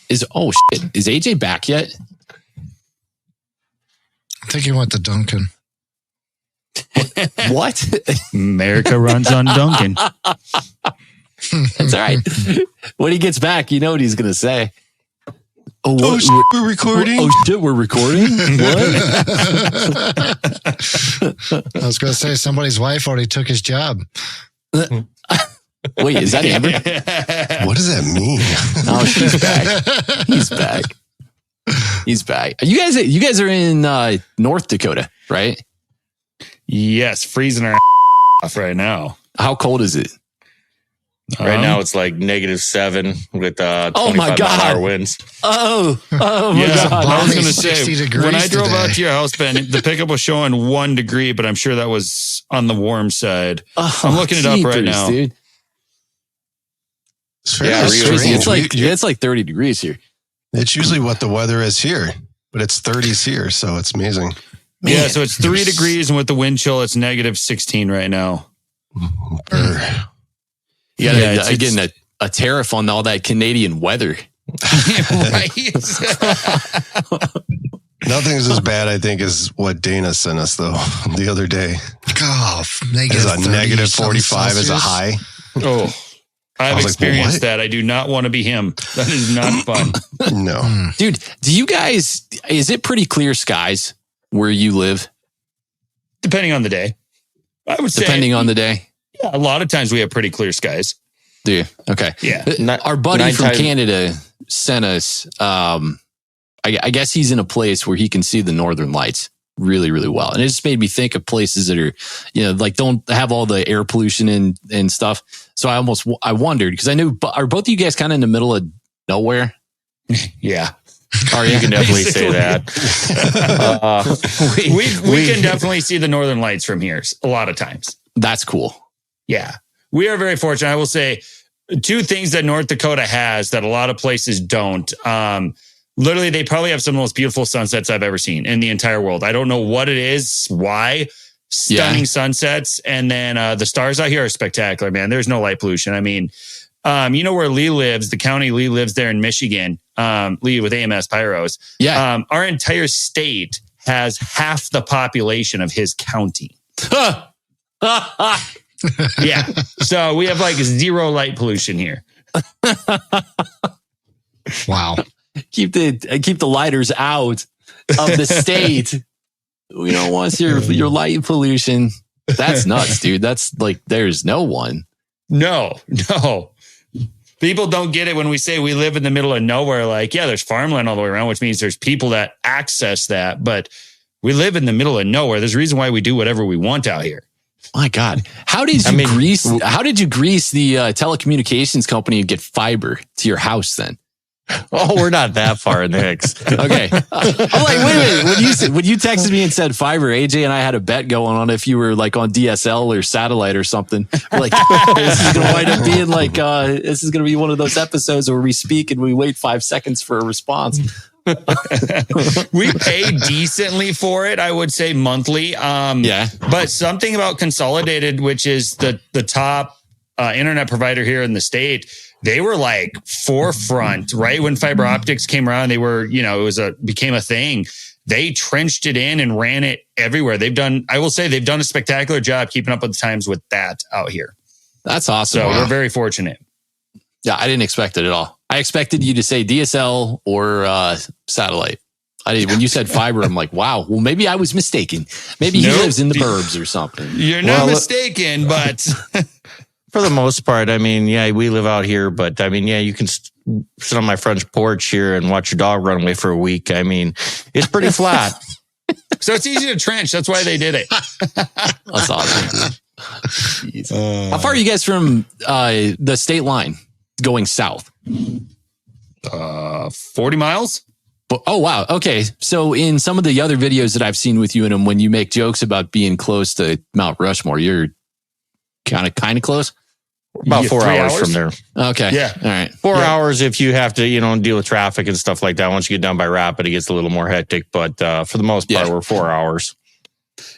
Is AJ back yet? I think he went to Duncan. What? America runs on Duncan. That's all right. When he gets back, you know what he's going to say. Oh, shit, we're recording? Oh, shit, we're recording? What? I was going to say somebody's wife already took his job. Wait, is that Amber? What does that mean? Oh, she's back. He's back. He's back. You guys are in North Dakota, right? Yes, freezing our off right now. How cold is it? Right now it's like -7 with 25-mile-an-hour winds. Oh my God. I was going to say, when I drove today. out to your house, Ben, the pickup was showing 1 degree, but I'm sure that was on the warm side. I'm looking it up right now. Dude. It's crazy. It's like 30 degrees here. It's usually what the weather is here, but it's 30s here, so it's amazing. Man, yeah, so it's 3 degrees, and with the wind chill, it's -16 right now. You got getting a tariff on all that Canadian weather. Right. Nothing's as bad, I think, as what Dana sent us, though, the other day. Golf. Is a -45 as a high. Oh, I've experienced that. I do not want to be him. That is not fun. No. Dude, is it pretty clear skies where you live? Depending on the day. I would say. Depending on the day? Yeah, a lot of times we have pretty clear skies. Do you? Okay. Yeah. Our buddy from Canada sent us, I guess he's in a place where he can see the northern lights really, really well. And it just made me think of places that are, like don't have all the air pollution and stuff. So I wondered, because I knew, are both of you guys kind of in the middle of nowhere? Yeah. You can definitely say that. We can definitely see the northern lights from here a lot of times. That's cool. Yeah. We are very fortunate. I will say 2 things that North Dakota has that a lot of places don't. Literally, they probably have some of the most beautiful sunsets I've ever seen in the entire world. I don't know what it is, why. Stunning sunsets. And then the stars out here are spectacular, man. There's no light pollution. I mean, you know where Lee lives, the county Lee lives there in Michigan, Lee with AMS Pyros. Yeah. Our entire state has half the population of his county. Yeah. So we have like 0 light pollution here. Wow. Keep the lighters out of the state. We don't want your light pollution. That's nuts, dude. That's like, there's no one. No. People don't get it when we say we live in the middle of nowhere. Like, yeah, there's farmland all the way around, which means there's people that access that, but we live in the middle of nowhere. There's a reason why we do whatever we want out here. My God. How did you grease the telecommunications company and get fiber to your house then? Oh, we're not that far in the mix. Okay. I'm like, wait. When you texted me and said fiber, AJ and I had a bet going on if you were like on DSL or satellite or something. We're like, this is going to wind up being like, this is going to be one of those episodes where we speak and we wait 5 seconds for a response. We pay decently for it, I would say monthly. Yeah. But something about Consolidated, which is the top internet provider here in the state, they were like forefront, right? When fiber optics came around, they were, became a thing. They trenched it in and ran it everywhere. I will say they've done a spectacular job keeping up with the times with that out here. That's awesome. So we're very fortunate. Yeah, I didn't expect it at all. I expected you to say DSL or satellite. When you said fiber, I'm like, wow, well, maybe I was mistaken. Maybe he lives in the burbs or something. You're not mistaken, but... For the most part, I mean, yeah, we live out here, but I mean, yeah, you can sit on my front porch here and watch your dog run away for a week. I mean, it's pretty flat. So it's easy to trench. That's why they did it. That's awesome. How far are you guys from the state line going south? 40 miles. Oh, wow. Okay. So in some of the other videos that I've seen with you in them, when you make jokes about being close to Mount Rushmore, you're kind of close. About 4 hours from there. Okay. Yeah. All right. 4 hours if you have to, deal with traffic and stuff like that. Once you get down by Rapid, it gets a little more hectic. But for the most part, we're 4 hours.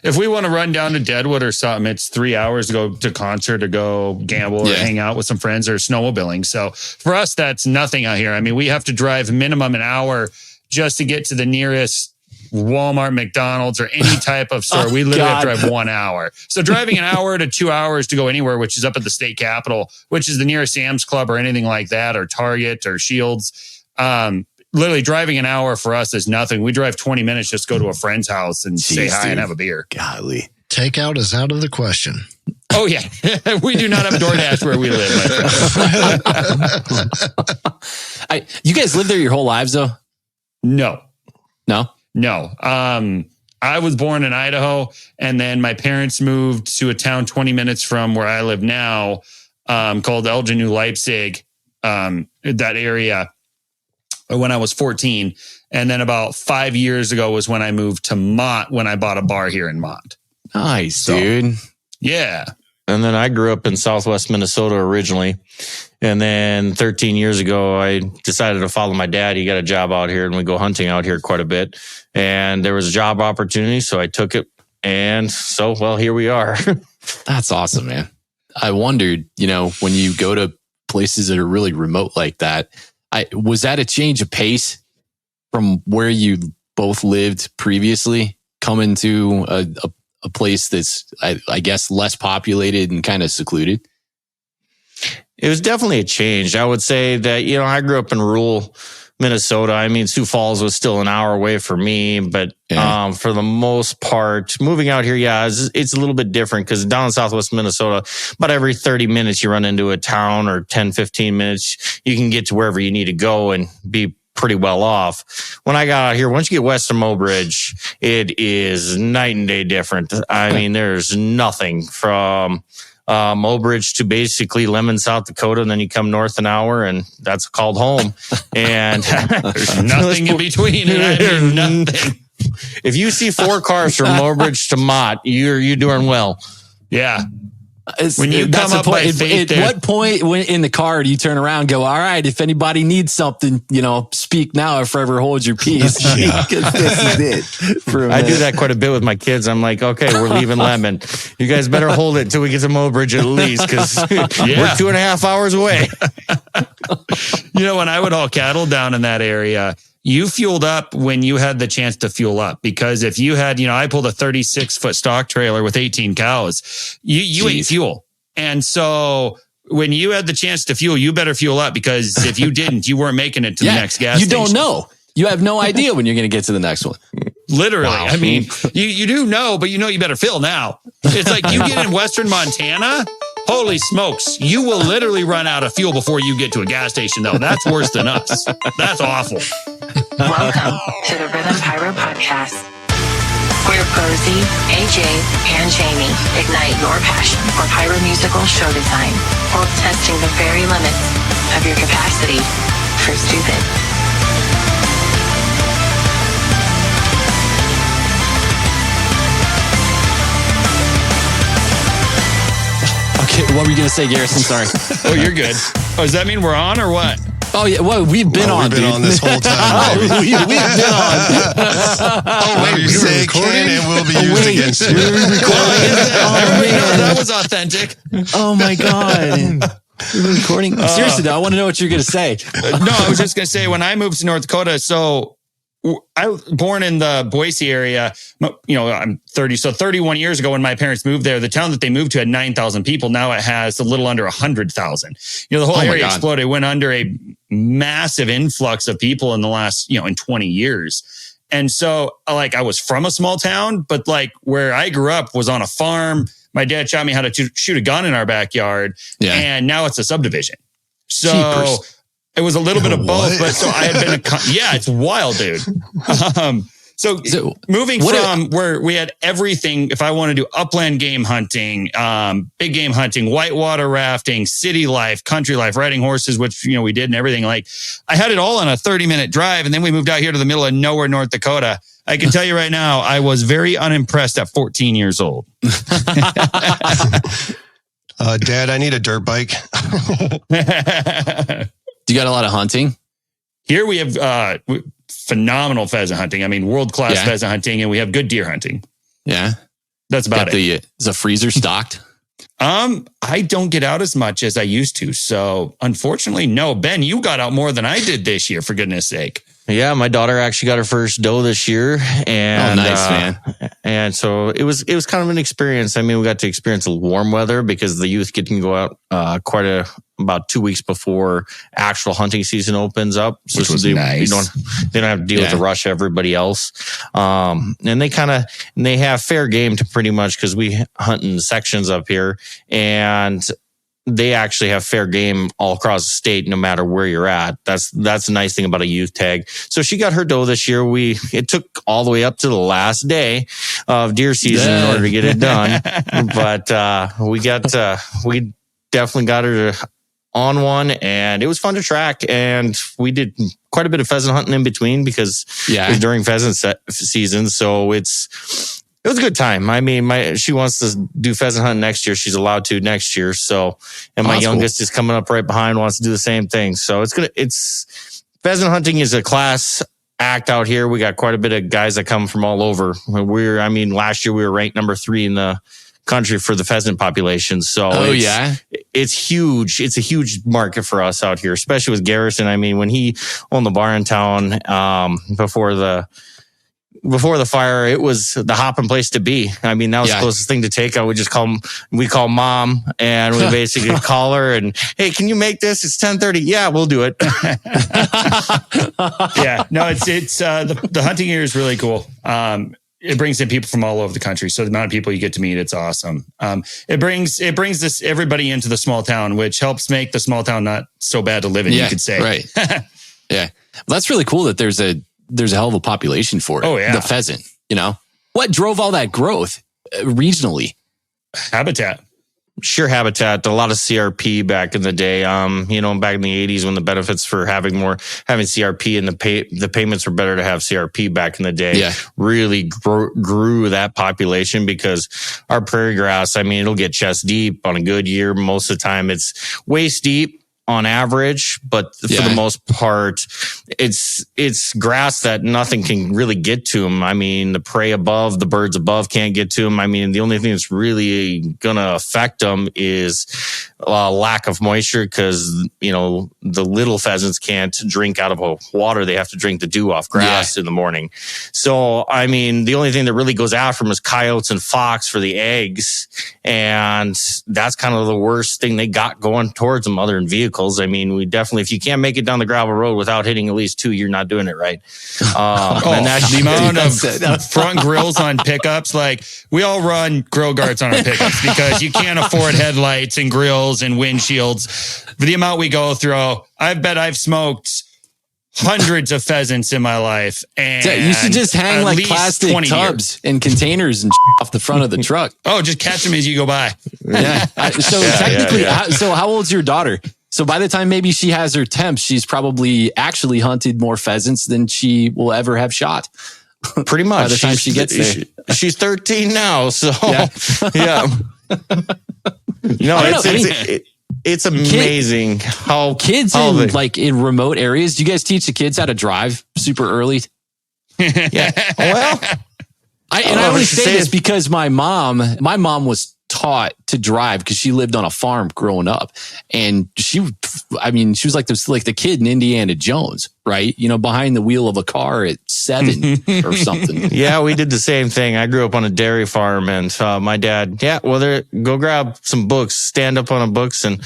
If we want to run down to Deadwood or something, it's 3 hours to go to concert or go gamble or hang out with some friends or snowmobiling. So for us, that's nothing out here. I mean, we have to drive minimum an hour just to get to the nearest Walmart, McDonald's, or any type of store. We literally have to drive 1 hour. So driving an hour to 2 hours to go anywhere, which is up at the state capitol, which is the nearest Sam's Club or anything like that, or Target or Shields. Literally driving an hour for us is nothing. We drive 20 minutes just to go to a friend's house and say hi and have a beer. Golly. Takeout is out of the question. Oh, yeah. We do not have DoorDash where we live, my friend. You guys lived there your whole lives, though? No. No? No. I was born in Idaho, and then my parents moved to a town 20 minutes from where I live now, called Elgin, New Leipzig, that area, when I was 14. And then about 5 years ago was when I moved to Mott, when I bought a bar here in Mott. Nice, dude. Yeah. And then I grew up in Southwest Minnesota originally. And then 13 years ago, I decided to follow my dad. He got a job out here and we go hunting out here quite a bit. And there was a job opportunity, so I took it. And so, well, here we are. That's awesome, man. I wondered, when you go to places that are really remote like that, was that a change of pace from where you both lived previously, coming to a place that's, I guess, less populated and kind of secluded? It was definitely a change. I would say that, I grew up in rural Minnesota. I mean, Sioux Falls was still an hour away for me, but for the most part, moving out here, it's a little bit different because down in Southwest Minnesota, about every 30 minutes you run into a town, or 10, 15 minutes, you can get to wherever you need to go and be pretty well off. When I got out here, once you get west of Mobridge, it is night and day different. I mean, there's nothing from Mobridge to basically Lemon, South Dakota, and then you come north an hour, and that's called home. And there's nothing in between. There's nothing. If you see 4 cars from Mobridge to Mott, you're doing well. Yeah. When you come up by faith, at what point in the car do you turn around and go, all right, if anybody needs something, speak now or forever hold your peace. Because this is it. I do that quite a bit with my kids. I'm like, okay, we're leaving Lemon. You guys better hold it until we get to Mobridge at least, because we're 2.5 hours away. When I would haul cattle down in that area, you fueled up when you had the chance to fuel up, because if you had, I pulled a 36-foot stock trailer with 18 cows, you ate fuel. And so when you had the chance to fuel, you better fuel up, because if you didn't, you weren't making it to the next gas station. You don't know. You have no idea when you're going to get to the next one. Literally. Wow. I mean, you do know, but you better fill now. It's like you get in Western Montana. Holy smokes. You will literally run out of fuel before you get to a gas station, though. That's worse than us. That's awful. Welcome to the Rhythm Pyro Podcast, where Posey, AJ, and Jamie ignite your passion for pyro musical show design while testing the very limits of your capacity for stupid. Okay, what were you going to say, Garrison? Sorry. Oh, you're good. Oh, does that mean we're on or what? Oh, yeah. Well, we've been on, We've been on this whole time. We've been on. Whatever you say can and will be used against you. Everybody knows that was authentic. Oh, my God. We're recording. Seriously, though, I want to know what you're going to say. No, I was just going to say, when I moved to North Dakota, so I was born in the Boise area, I'm 30. So 31 years ago when my parents moved there, the town that they moved to had 9,000 people. Now it has a little under 100,000. The whole area exploded. It went under a massive influx of people in the last, in 20 years. And so I was from a small town, but where I grew up was on a farm. My dad taught me how to shoot a gun in our backyard. Yeah. And now it's a subdivision. So Jeepers. It was a little bit of both, but so I had been it's wild, dude. So moving from where we had everything, if I want to do upland game hunting, big game hunting, whitewater rafting, city life, country life, riding horses, which, we did and everything, I had it all on a 30-minute drive. And then we moved out here to the middle of nowhere, North Dakota. I can tell you right now, I was very unimpressed at 14 years old. Dad, I need a dirt bike. Do you got a lot of hunting? Here we have phenomenal pheasant hunting. I mean, world-class pheasant hunting, and we have good deer hunting. Yeah. That's about it. Is the freezer stocked? I don't get out as much as I used to. So unfortunately, no. Ben, you got out more than I did this year, for goodness sake. Yeah, my daughter actually got her first doe this year, and nice, man. And so it was kind of an experience. I mean, we got to experience a warm weather because the youth can go out about 2 weeks before actual hunting season opens up. So Which was they nice. don't have to deal with the rush of everybody else. And they have fair game to pretty much, because we hunt in sections up here, and they actually have fair game all across the state, no matter where you're at. That's the nice thing about a youth tag. So she got her doe this year. It took all the way up to the last day of deer season in order to get it done. But we definitely got her on one, and it was fun to track. And we did quite a bit of pheasant hunting in between because it was during pheasant season. So it was a good time. I mean, she wants to do pheasant hunting next year. She's allowed to next year. So, and my youngest is coming up right behind, wants to do the same thing. So pheasant hunting is a class act out here. We got quite a bit of guys that come from all over. Last year we were ranked number 3 in the country for the pheasant population. So it's huge. It's a huge market for us out here, especially with Garisson. I mean, when he owned the bar in town, before the fire, it was the hopping place to be. I mean, that was the closest thing to take. We call mom, and we basically call her and, hey, can you make this? It's 10:30. Yeah, we'll do it. Yeah, no, it's the hunting here is really cool. It brings in people from all over the country. So the amount of people you get to meet, it's awesome. It brings everybody into the small town, which helps make the small town not so bad to live in, you could say. Right. Yeah. Well, that's really cool that there's a hell of a population for it. Oh, yeah. The pheasant, What drove all that growth regionally? Habitat. Sheer habitat, a lot of CRP back in the day. Back in the 80s when the benefits for having CRP and the payments were better to have CRP back in the day, really grew that population, because our prairie grass, it'll get chest deep on a good year. Most of the time it's waist deep on average, but for the most part, it's grass that nothing can really get to them. I mean, the prey above, the birds above can't get to them. I mean, the only thing that's really gonna affect them is lack of moisture, because the little pheasants can't drink out of a water; they have to drink the dew off grass in the morning. So, the only thing that really goes after them is coyotes and fox for the eggs, and that's kind of the worst thing they got going towards them, other than vehicles. We definitely, if you can't make it down the gravel road without hitting at least 2, you're not doing it right. And that's the amount of front grills on pickups. Like, we all run grill guards on our pickups because you can't afford headlights and grills and windshields. For the amount we go through, I bet I've smoked hundreds of pheasants in my life. And you should just hang like plastic tubs and containers and off the front of the truck. Oh, just catch them as you go by. Yeah. So technically, so how old's your daughter? So by the time maybe she has her temps, she's probably actually hunted more pheasants than she will ever have shot. Pretty much. By the time she gets there. She's 13 now. So it's amazing how kids in remote areas. Do you guys teach the kids how to drive super early? Yeah. Well, I always say this because my mom was taught to drive because she lived on a farm growing up, and she was like the kid in Indiana Jones, right? Behind the wheel of a car at 7 or something. Yeah, we did the same thing. I grew up on a dairy farm, and my dad, go grab some books, stand up on a books, and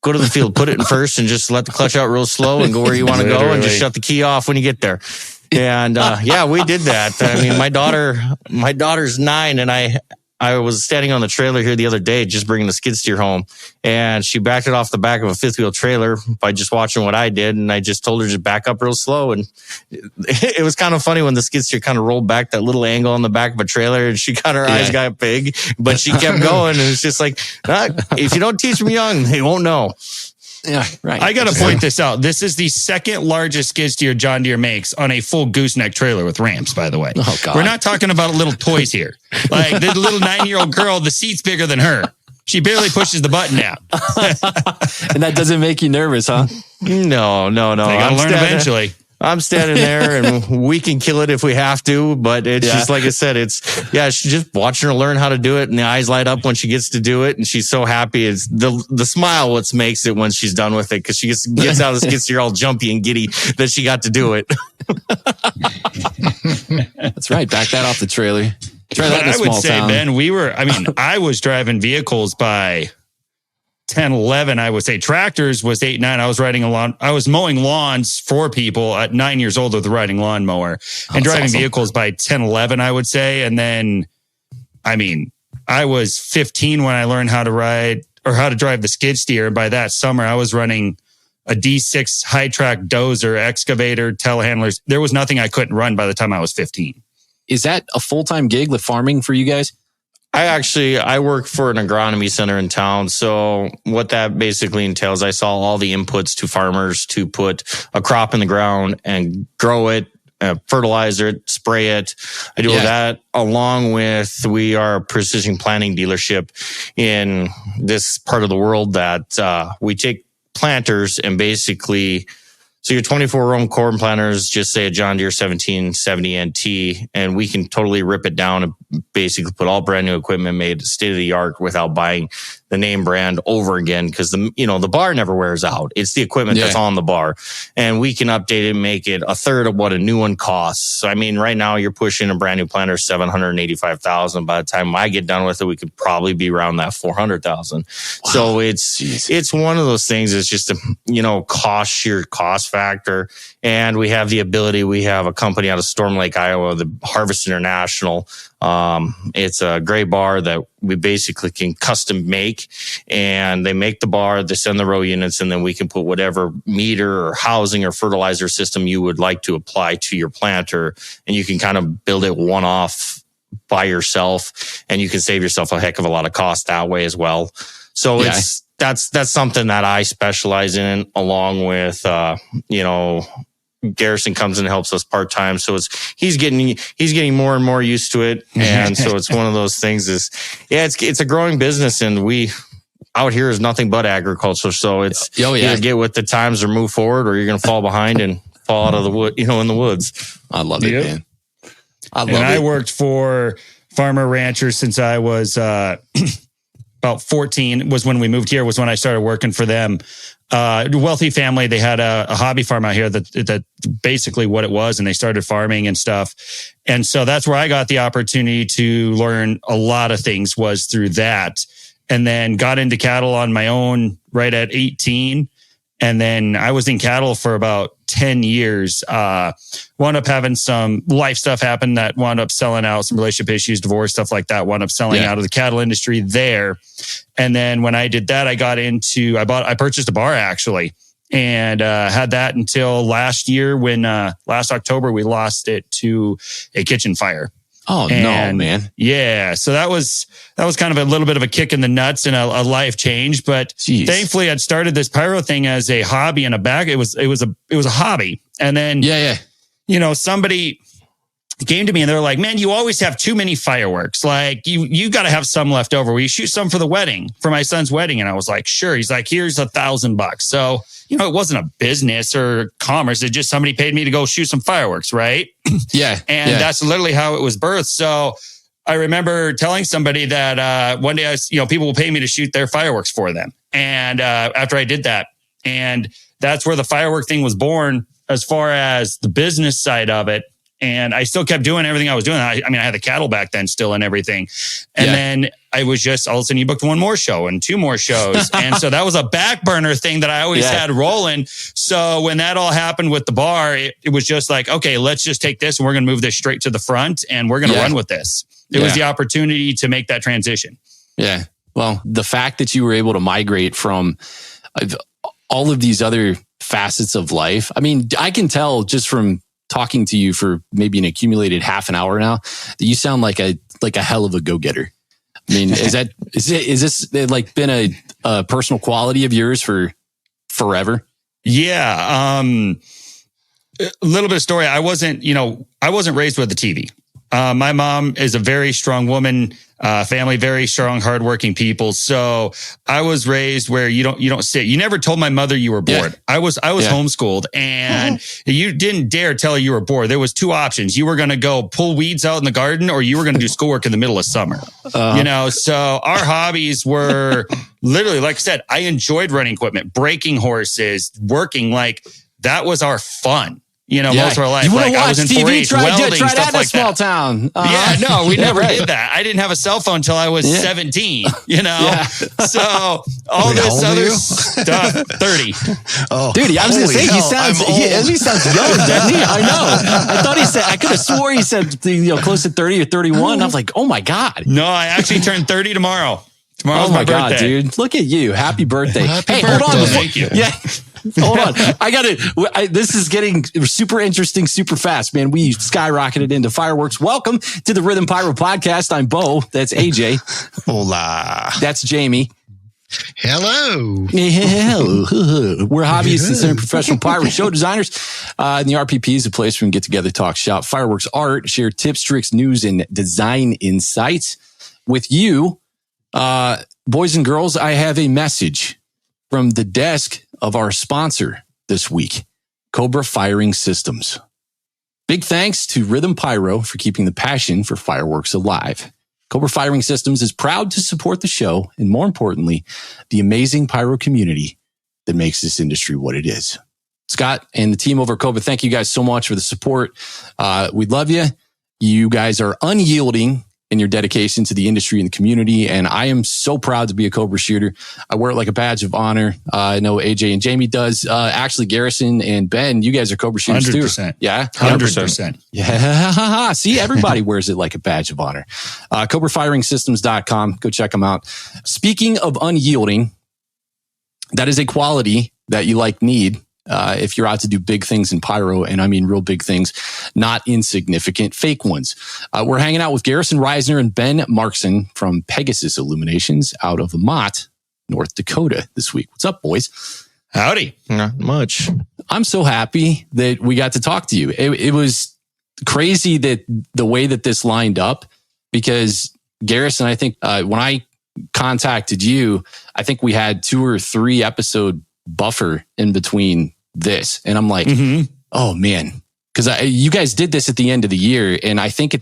go to the field, put it in first, and just let the clutch out real slow, and go where you want to go, and just shut the key off when you get there. And we did that. My daughter's 9, and I was standing on the trailer here the other day, just bringing the skid steer home, and she backed it off the back of a 5th wheel trailer by just watching what I did. And I just told her to back up real slow. And it was kind of funny when the skid steer kind of rolled back that little angle on the back of a trailer, and she got her eyes got big, but she kept going. And it's just like, if you don't teach them young, they won't know. Yeah, right. I got to point this out. This is the second largest skid steer John Deere makes on a full gooseneck trailer with ramps, by the way. Oh, God. We're not talking about little toys here. Like, the little 9-year-old girl, the seat's bigger than her. She barely pushes the button out. And that doesn't make you nervous, huh? No. They got to learn eventually. I'm standing there and we can kill it if we have to, but it's just like I said, she's just watching her learn how to do it and the eyes light up when she gets to do it. And she's so happy. It's the smile what makes it when she's done with it. Cause she gets out of the skid steer all jumpy and giddy that she got to do it. That's right. Back that off the trailer. But I would say, Ben, I was driving vehicles by 10, 11, I would say. Tractors was 8, 9. I was mowing lawns for people at 9 years old with a riding lawnmower and driving vehicles by 10, 11, I would say. And then, I was 15 when I learned how to ride or how to drive the skid steer. And by that summer, I was running a D6 high track dozer, excavator, telehandlers. There was nothing I couldn't run by the time I was 15. Is that a full-time gig, the farming for you guys? I work for an agronomy center in town. So what that basically entails, I saw all the inputs to farmers to put a crop in the ground and grow it, fertilize it, spray it. I do all that along with, we are a precision planting dealership in this part of the world that we take planters and basically, so your 24-ohm corn planters, just say a John Deere 1770 NT, and we can totally rip it down and basically put all brand new equipment made state of the art without buying the name brand over again, because the bar never wears out. It's the equipment that's on the bar, and we can update it and make it a third of what a new one costs. So right now you're pushing a brand new planter $785,000. By the time I get done with it, we could probably be around that $400,000. Wow. So it's one of those things. It's just a sheer cost factor, and we have the ability. We have a company out of Storm Lake, Iowa, the Harvest International. It's a gray bar that we basically can custom make, and they make the bar, they send the row units, and then we can put whatever meter or housing or fertilizer system you would like to apply to your planter, and you can kind of build it one off by yourself, and you can save yourself a heck of a lot of cost that way as well. So that's something that I specialize in, along with Garisson comes and helps us part time, so he's getting more and more used to it, and so it's one of those things. It's a growing business, and we out here is nothing but agriculture. So it's either get with the times or move forward, or you're going to fall behind and fall out of the wood, in the woods. I love it, man. I worked for farmer ranchers since I was about 14. Was when we moved here. Was when I started working for them. Wealthy family. They had a hobby farm out here that basically what it was. And they started farming and stuff. And so that's where I got the opportunity to learn a lot of things, was through that. And then got into cattle on my own right at 18. And then I was in cattle for about 10 years. Wound up having some life stuff happen that wound up selling out, some relationship issues, divorce, stuff like that, wound up selling out of the cattle industry there. And then when I did that, I purchased a bar actually, and had that until last year when last October, we lost it to a kitchen fire. Oh, no, man. Yeah. So that was kind of a little bit of a kick in the nuts and a life change. But thankfully I'd started this pyro thing as a hobby and it was a hobby. And then, somebody came to me and they're like, man, you always have too many fireworks. Like you got to have some left over. Will you shoot some for the wedding, for my son's wedding? And I was like, sure. He's like, here's $1,000. So, it wasn't a business or commerce. It just somebody paid me to go shoot some fireworks. Right. Yeah. And that's literally how it was birthed. So I remember telling somebody that one day people will pay me to shoot their fireworks for them. And after I did that, and that's where the firework thing was born as far as the business side of it. And I still kept doing everything I was doing. I had the cattle back then still and everything. And then I was just, all of a sudden you booked one more show and two more shows. And so that was a back burner thing that I always had rolling. So when that all happened with the bar, it was just like, okay, let's just take this and we're going to move this straight to the front and we're going to run with this. It was the opportunity to make that transition. Yeah. Well, the fact that you were able to migrate from all of these other facets of life. I mean, I can tell just from talking to you for maybe an accumulated half an hour now that you sound like a hell of a go-getter. I mean, is this like been a personal quality of yours for forever? Yeah. A little bit of story. I wasn't raised with the TV. My mom is a very strong woman. Family, very strong, hardworking people. So I was raised where you don't sit. You never told my mother you were bored. Yeah. I was homeschooled, and you didn't dare tell her you were bored. There was two options. You were going to go pull weeds out in the garden, or you were going to do schoolwork in the middle of summer. So our hobbies were literally, like I said, I enjoyed running equipment, breaking horses, working. Like that was our fun. Most of our life. Like I was in 4-H, welding, stuff that in like a small that. town. Yeah, no, we never did that. I didn't have a cell phone until I was 17, So all this other stuff, 30. Oh, dude, I was going to say, he sounds young, doesn't he? I know. I thought he said, I could have swore he said, close to 30 or 31. I was like, oh my God. No, I actually turned 30 tomorrow. Tomorrow's my birthday. God, dude. Look at you. Happy birthday. Happy birthday. Hold on. Thank you. Yeah. Hold on. This is getting super interesting, super fast, man. We skyrocketed into fireworks. Welcome to the Rhythm Pyro podcast. I'm Bo. That's AJ. Hola. That's Jamie. Hello. We're hobbyists and professional pyro show designers. And the RPP is a place where we can get together, talk shop, fireworks art, share tips, tricks, news, and design insights. With you, boys and girls, I have a message from the desk of our sponsor this week, COBRA Firing Systems. Big thanks to Rhythm Pyro for keeping the passion for fireworks alive. COBRA Firing Systems is proud to support the show and, more importantly, the amazing pyro community that makes this industry what it is. Scott and the team over at COBRA, thank you guys so much for the support. We love you. You guys are unyielding in your dedication to the industry and the community. And I am so proud to be a COBRA shooter. I wear it like a badge of honor. I know AJ and Jamie does. Actually, Garrison and Ben, you guys are COBRA shooters 100%. too. Yeah. 100%. Yeah. See, everybody wears it like a badge of honor. COBRAFiringSystems.com. Go check them out. Speaking of unyielding, that is a quality that you need. If you're out to do big things in pyro, and I mean real big things, not insignificant fake ones. We're hanging out with Garisson Risner and Ben Marxen from Pegasus Illuminations out of Mott, North Dakota this week. What's up, boys? Howdy. Not much. I'm so happy that we got to talk to you. It was crazy that the way that this lined up, because Garisson, I think when I contacted you, I think we had 2 or 3 episode buffer in between this. And I'm like, oh man, because you guys did this at the end of the year. And I think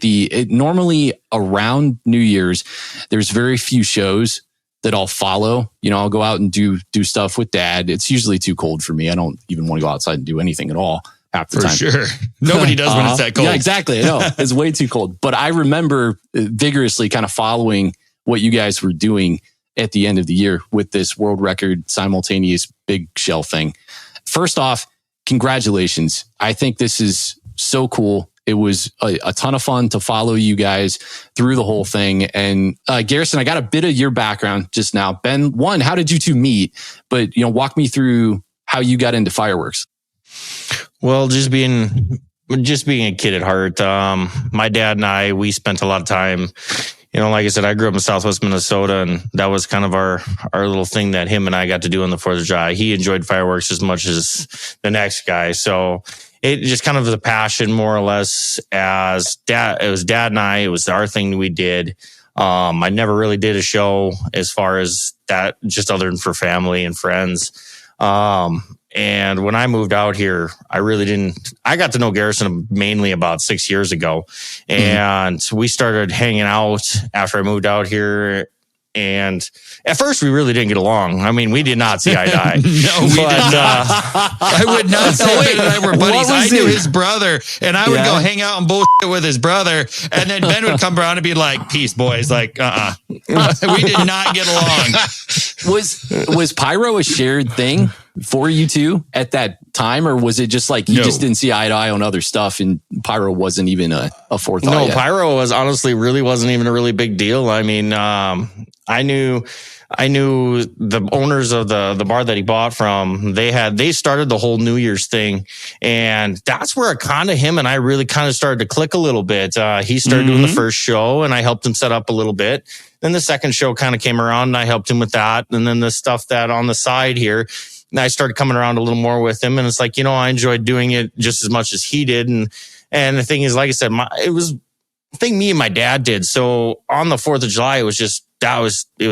normally around New Year's, there's very few shows that I'll follow. I'll go out and do stuff with Dad. It's usually too cold for me. I don't even want to go outside and do anything at all half the time. For sure. Nobody does when it's that cold. Yeah, exactly. I know. It's way too cold. But I remember vigorously kind of following what you guys were doing at the end of the year with this world record simultaneous big shell thing. First off, congratulations. I think this is so cool. It was a ton of fun to follow you guys through the whole thing. And Garisson, I got a bit of your background just now. Ben, one, how did you two meet? But walk me through how you got into fireworks. Well, just being a kid at heart. My dad and I, we spent a lot of time. Like I said, I grew up in Southwest Minnesota, and that was kind of our little thing that him and I got to do on the 4th of July. He enjoyed fireworks as much as the next guy. So it just kind of was a passion, more or less, as dad. It was Dad and I. It was our thing we did. I never really did a show as far as that, just other than for family and friends. And when I moved out here, I got to know Garisson mainly about 6 years ago. And we started hanging out after I moved out here. And at first, we really didn't get along. I mean, we did not see eye to eye. No, we did not. I would not say Ben and I were buddies. I knew his brother, and I would go hang out and bullshit with his brother. And then Ben would come around and be like, peace, boys. Like, we did not get along. Was Pyro a shared thing for you two at that time, or was it just like you just didn't see eye to eye on other stuff and Pyro wasn't even a forethought? No, yet? Pyro really wasn't even a really big deal. I mean, I knew the owners of the bar that he bought from. They started the whole New Year's thing, and that's where him and I really kind of started to click a little bit. He started doing the first show, and I helped him set up a little bit. Then the second show kind of came around, and I helped him with that. And then the stuff that on the side here, and I started coming around a little more with him. And it's like, I enjoyed doing it just as much as he did. And the thing is, like I said, it was thing me and my dad did. So on the 4th of July, it was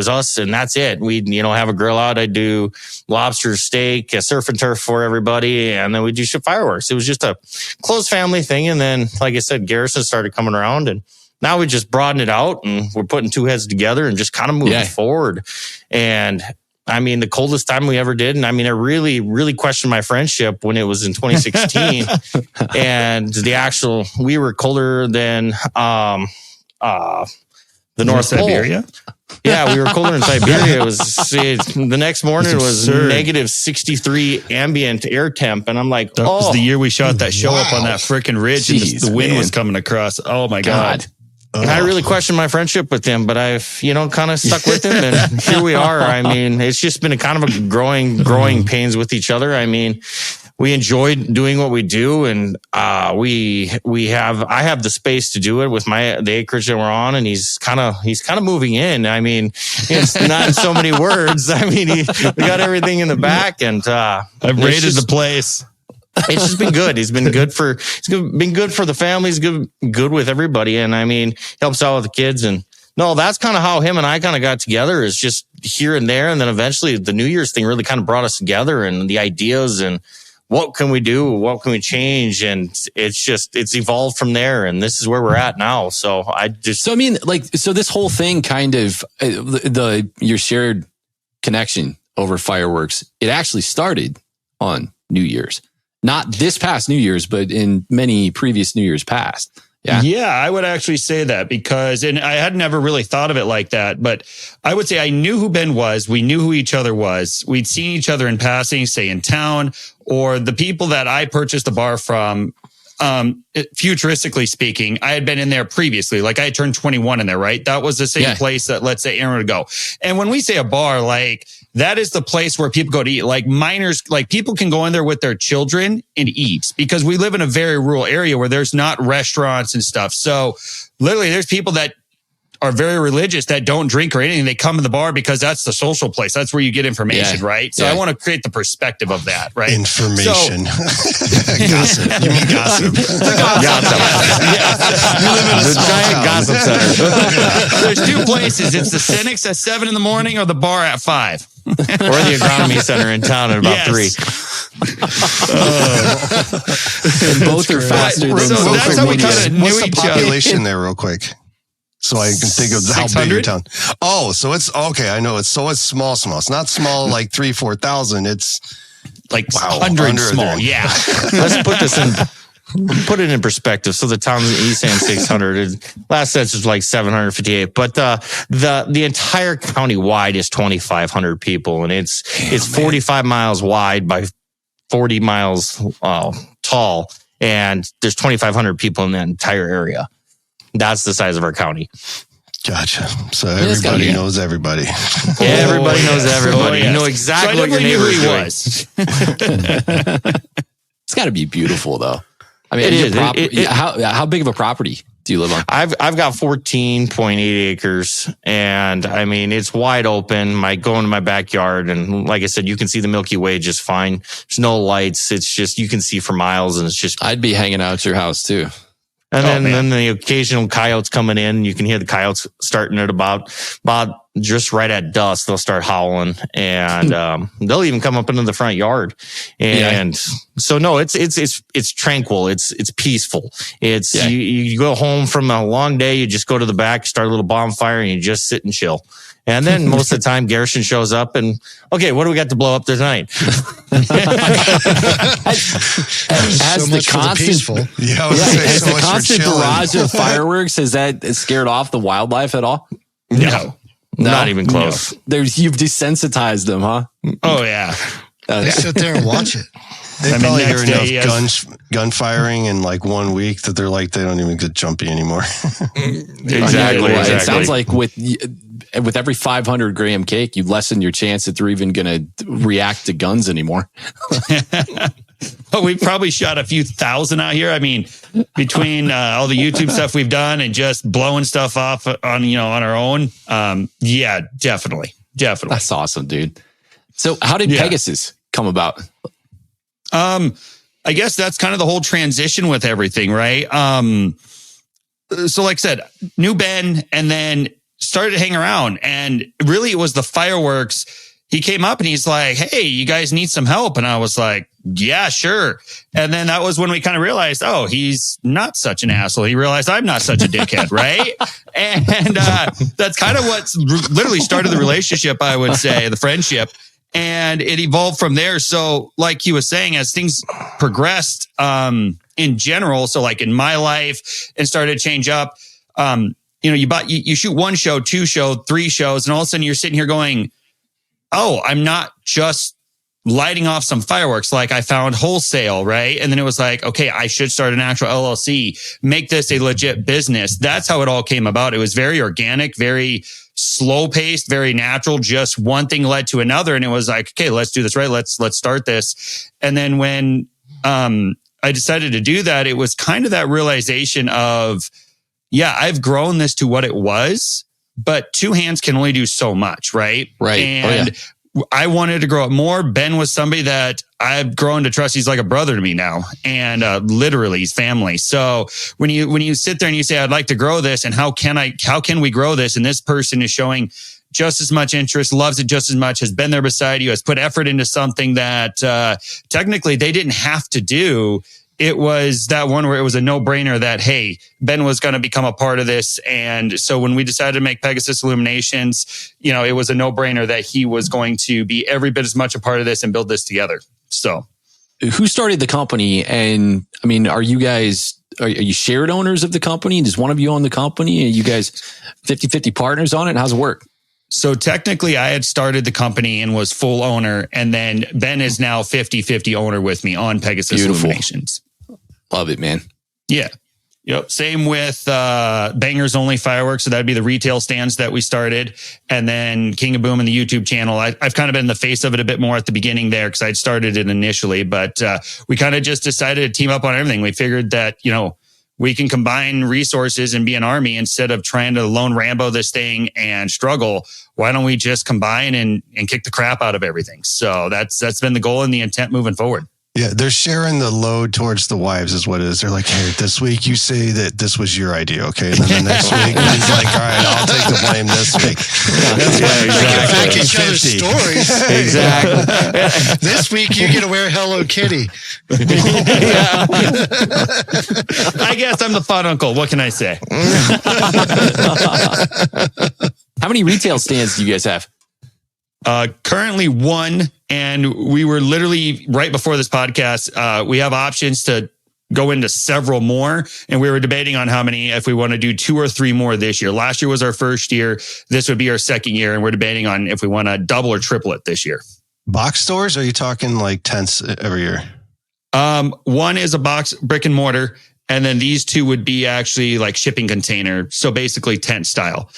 us and that's it. We'd, have a grill out. I'd do lobster, steak, a surf and turf for everybody. And then we'd do fireworks. It was just a close family thing. And then, like I said, Garisson started coming around and now we just broaden it out and we're putting two heads together and just kind of moving forward. And I mean, the coldest time we ever did. And I mean, I really, really questioned my friendship when it was in 2016 and we were colder than, the North Pole. Siberia? Yeah, we were colder in Siberia. The next morning it was negative 63 ambient air temp. And I'm like, that was the year we shot that show up on that freaking ridge. Jeez, and the wind was coming across. Oh my God. And I really questioned my friendship with him, but I've, kind of stuck with him and here we are. I mean, it's just been a kind of a growing pains with each other. I mean, we enjoy doing what we do and, I have the space to do it with the acreage that we're on and he's kind of moving in. I mean, it's not in so many words. I mean, we got everything in the back and, I've raided the place. It's just been good. He's been good for the family. He's good with everybody. And I mean, helps out with the kids. And no, that's kind of how him and I kind of got together is just here and there. And then eventually the New Year's thing really kind of brought us together and the ideas and what can we do? What can we change? And it's evolved from there. And this is where we're at now. So this whole thing kind of your shared connection over fireworks, it actually started on New Year's. Not this past New Year's, but in many previous New Year's past. Yeah, I would actually say that and I had never really thought of it like that, but I would say I knew who Ben was. We knew who each other was. We'd seen each other in passing, say in town, or the people that I purchased the bar from. Futuristically speaking, I had been in there previously. Like I had turned 21 in there, right? That was the same place that, let's say, Aaron would go. And when we say a bar, like that is the place where people go to eat. Like minors, like people can go in there with their children and eat because we live in a very rural area where there's not restaurants and stuff. So literally there's people that are very religious that don't drink or anything. They come to the bar because that's the social place. That's where you get information, right? So I want to create the perspective of that, right? Information. Gossip. You mean gossip? Gossip. You live in a giant gossip center. There's two places. It's the Cynics at 7 a.m. or the bar at 5. Or the agronomy center in town at about 3. And both are faster than so that's how we kind of knew What's the each other. population there real quick? So I can think of how big your town. Oh, so it's okay. I know it's small. It's not small like 3,000-4,000. It's like 100 small. Yeah. Let's put it in perspective. So the town's East saying 600. Last census was like 758. But the entire county wide is 2,500 people, and it's 45 miles wide by 40 miles tall, and there's 2,500 people in that entire area. That's the size of our county. Gotcha. So everybody knows everybody. Everybody knows everybody. You know exactly what your neighbor is doing. It's got to be beautiful, though. I mean, it is. How big of a property do you live on? I've got 14.8 acres, and I mean it's wide open. Go into my backyard, and like I said, you can see the Milky Way just fine. There's no lights. It's just you can see for miles, and it's just. I'd be hanging out at your house too. And then the occasional coyotes coming in. You can hear the coyotes starting at about just right at dusk. They'll start howling, and they'll even come up into the front yard. And so no, it's tranquil. It's peaceful. It's you go home from a long day. You just go to the back, start a little bonfire, and you just sit and chill. And then most of the time, Garisson shows up and, okay, what do we got to blow up tonight? Has the constant barrage of fireworks, has that scared off the wildlife at all? No. Not even close. No. You've desensitized them, huh? Oh, yeah. They sit there and watch it. They probably hear enough gun firing in like 1 week that they're like, they don't even get jumpy anymore. Exactly. It sounds like with every 500 gram cake, you lessen your chance that they're even going to react to guns anymore. But we've probably shot a few thousand out here. I mean, between all the YouTube stuff we've done and just blowing stuff off on our own. Yeah, definitely. That's awesome, dude. So how did Pegasus come about? I guess that's kind of the whole transition with everything, right? like I said, knew Ben and then started to hang around. And really it was the fireworks. He came up and he's like, hey, you guys need some help. And I was like, yeah, sure. And then that was when we kind of realized, oh, he's not such an asshole. He realized I'm not such a dickhead, right? And that's kind of what literally started the relationship, I would say, the friendship. And it evolved from there. So like he was saying, as things progressed in general, so like in my life and started to change up, you shoot one show, 2 shows, 3 shows, and all of a sudden you're sitting here going, oh, I'm not just lighting off some fireworks. Like I found wholesale, right? And then it was like, okay, I should start an actual LLC, make this a legit business. That's how it all came about. It was very organic, very slow paced, very natural. Just one thing led to another. And it was like, okay, let's do this, right? Let's start this. And then when I decided to do that, it was kind of that realization of, yeah, I've grown this to what it was, but 2 hands can only do so much, right? Right. And I wanted to grow up more. Ben was somebody that I've grown to trust. He's like a brother to me now, and literally he's family. So when you sit there and you say, I'd like to grow this, and how can we grow this? And this person is showing just as much interest, loves it just as much, has been there beside you, has put effort into something that technically they didn't have to do. It was that one where it was a no-brainer that, hey, Ben was going to become a part of this. And so when we decided to make Pegasus Illuminations, it was a no-brainer that he was going to be every bit as much a part of this and build this together. So who started the company? And I mean, are you shared owners of the company? Does one of you own the company? Are you guys 50-50 partners on it? How's it work? So technically I had started the company and was full owner. And then Ben is now 50-50 owner with me on Pegasus Illuminations. Love it, man. Yeah. Yep. Same with Bangers Only Fireworks. So that'd be the retail stands that we started. And then King of Boom and the YouTube channel. I've kind of been the face of it a bit more at the beginning there because I'd started it initially. But we kind of just decided to team up on everything. We figured that, we can combine resources and be an army instead of trying to lone Rambo this thing and struggle. Why don't we just combine and kick the crap out of everything? So that's been the goal and the intent moving forward. Yeah, they're sharing the load towards the wives is what it is. They're like, hey, this week you say that this was your idea, okay? And then the next week he's like, all right, I'll take the blame this week. That's exactly. Back each other's stories. Exactly. This week you get to wear Hello Kitty. I guess I'm the fun uncle. What can I say? How many retail stands do you guys have? Currently 1, and we were literally right before this podcast. We have options to go into several more, and we were debating on how many, if we want to do 2 or 3 more this year. Last year was our first year. This would be our second year, and we're debating on if we want to double or triple it this year. Box stores? Or are you talking like tents every year? 1 is a box brick and mortar. And then these 2 would be actually like shipping container. So basically tent style.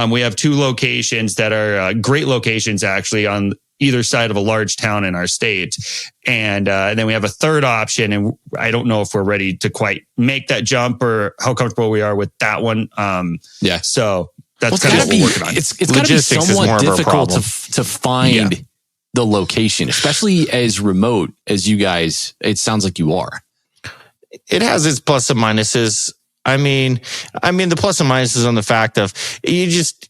We have 2 locations that are great locations actually on either side of a large town in our state. And then we have a third option. And I don't know if we're ready to quite make that jump or how comfortable we are with that one. Yeah. So that's kind of what we're working on. It's got to be somewhat difficult to find the location, especially as remote as you guys, it sounds like you are. It has its plus and minuses. I mean, the plus and minuses on the fact of you just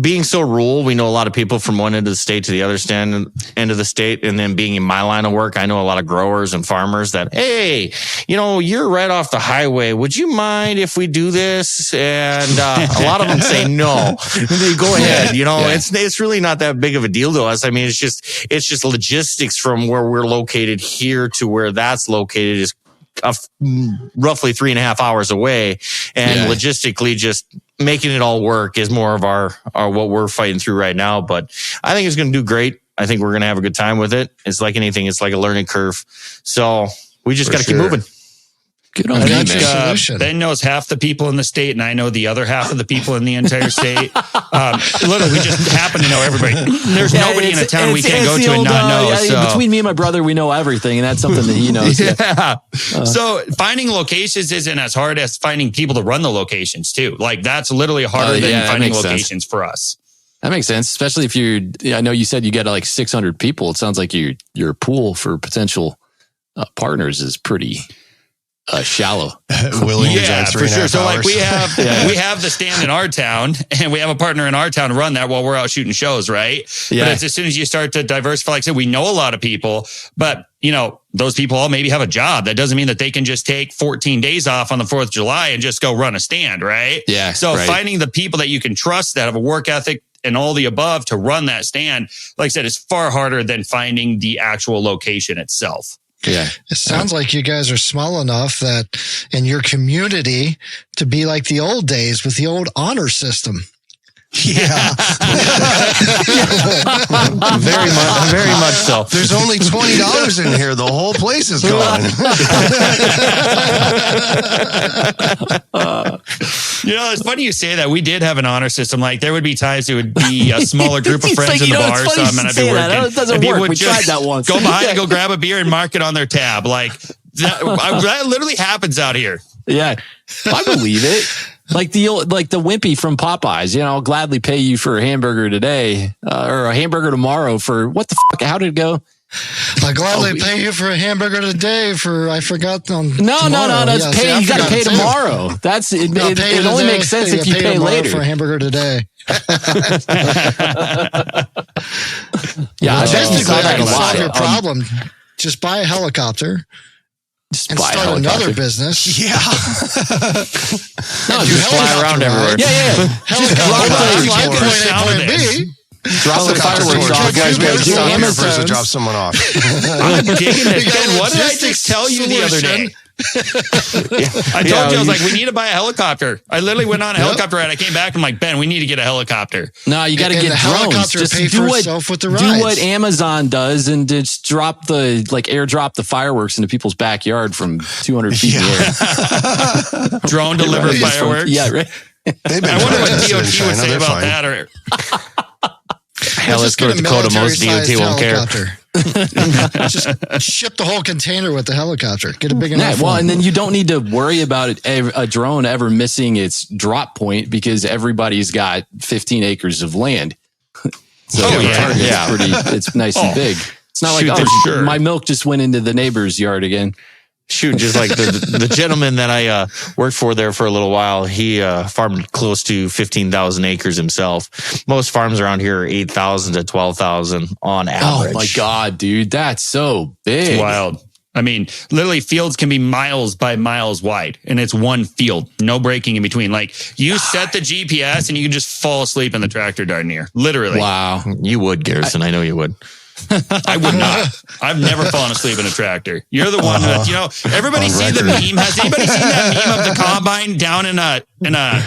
being so rural. We know a lot of people from one end of the state to the other end of the state. And then being in my line of work, I know a lot of growers and farmers that, hey, you're right off the highway. Would you mind if we do this? And a lot of them say no. They go ahead. It's really not that big of a deal to us. I mean, it's just logistics from where we're located here to where that's located is roughly 3.5 hours away, and logistically just making it all work is more of our what we're fighting through right now. But I think it's going to do great. I think we're going to have a good time with it. It's like anything. It's like a learning curve. So we just got to keep moving. Good on you, man. Ben knows half the people in the state, and I know the other half of the people in the entire state. Literally, we just happen to know everybody. There's nobody in a town we can't go to and not know. So. Between me and my brother, we know everything, and that's something that he knows. So finding locations isn't as hard as finding people to run the locations too. Like that's literally harder than finding locations for us. That makes sense, especially if I know you said you got like 600 people. It sounds like your pool for potential partners is pretty. shallow. Willing to Yeah, drive for sure. 3.5 So like hours. we have the stand in our town, and we have a partner in our town run that while we're out shooting shows, right? Yeah. But it's as soon as you start to diversify, like I said, we know a lot of people, but those people all maybe have a job. That doesn't mean that they can just take 14 days off on the 4th of July and just go run a stand, right? Yeah. So right. finding the people that you can trust that have a work ethic and all the above to run that stand, like I said, is far harder than finding the actual location itself. Yeah. It sounds like you guys are small enough that in your community to be like the old days with the old honor system. Yeah. Very much so. There's only $20 in here. The whole place is gone. It's funny you say that. We did have an honor system. Like there would be times it would be a smaller group of friends in the bar or something, and I'd be working. It doesn't and people work. would We tried that once. Go behind and go grab a beer and mark it on their tab. Like that literally happens out here. Yeah, I believe it. Like the Wimpy from Popeyes, I'll gladly pay you for a hamburger today or a hamburger tomorrow for what the fuck? How did it go? I gladly pay you for a hamburger today I forgot on No, tomorrow. That's Yeah, pay. You got to pay too. tomorrow. That's it. No, It only today. makes sense if you pay tomorrow later. for a hamburger today. Yeah, I Just to saw that a lot. solve your problem, just buy a helicopter. Just And buy a start helicopter. another business. Yeah. No, You just fly around everywhere. Helicopter Helicopter point A, point B. Drop the fireworks off. Guys, we have to Do stop here first to Amazons. drop someone off. I'm digging it. We got a Ben, what did I logistics just tell you the other day? solution. I told you, I was like, we need to buy a helicopter. I literally went on a helicopter ride. I came back and I'm like, Ben, we need to get a helicopter. No, you got to And get the drones. helicopter Just pay do for what itself with the do rides. what Amazon does and just airdrop the fireworks into people's backyard from 200 feet in the air. Drone delivered fireworks. Yeah, right. They've been I wonder what practicing in DOT China. would say They're about fine. that. Or Hell, Just North get a Dakota, most DOT military-sized won't care. helicopter. Just ship the whole container with the helicopter. Get a big Yeah, enough well, one. and then you don't need to worry about a drone ever missing its drop point because everybody's got 15 acres of land. So Oh, the yeah. target's Yeah. it's nice and big. It's not Shoot, like, for sure. my milk just went into the neighbor's yard again. Shoot, just like the gentleman that I worked for there for a little while, he farmed close to 15,000 acres himself. Most farms around here are 8,000 to 12,000 on average. Oh my God, dude. That's so big. it's wild. I mean, literally fields can be miles by miles wide and it's one field, no breaking in between. Like you set the GPS and you can just fall asleep in the tractor darn near. Literally. Wow. You would, Garrison. I know you would. I would not. I've never fallen asleep in a tractor. You're the one that, everybody On see the record. meme. Has anybody seen that meme of the combine down in a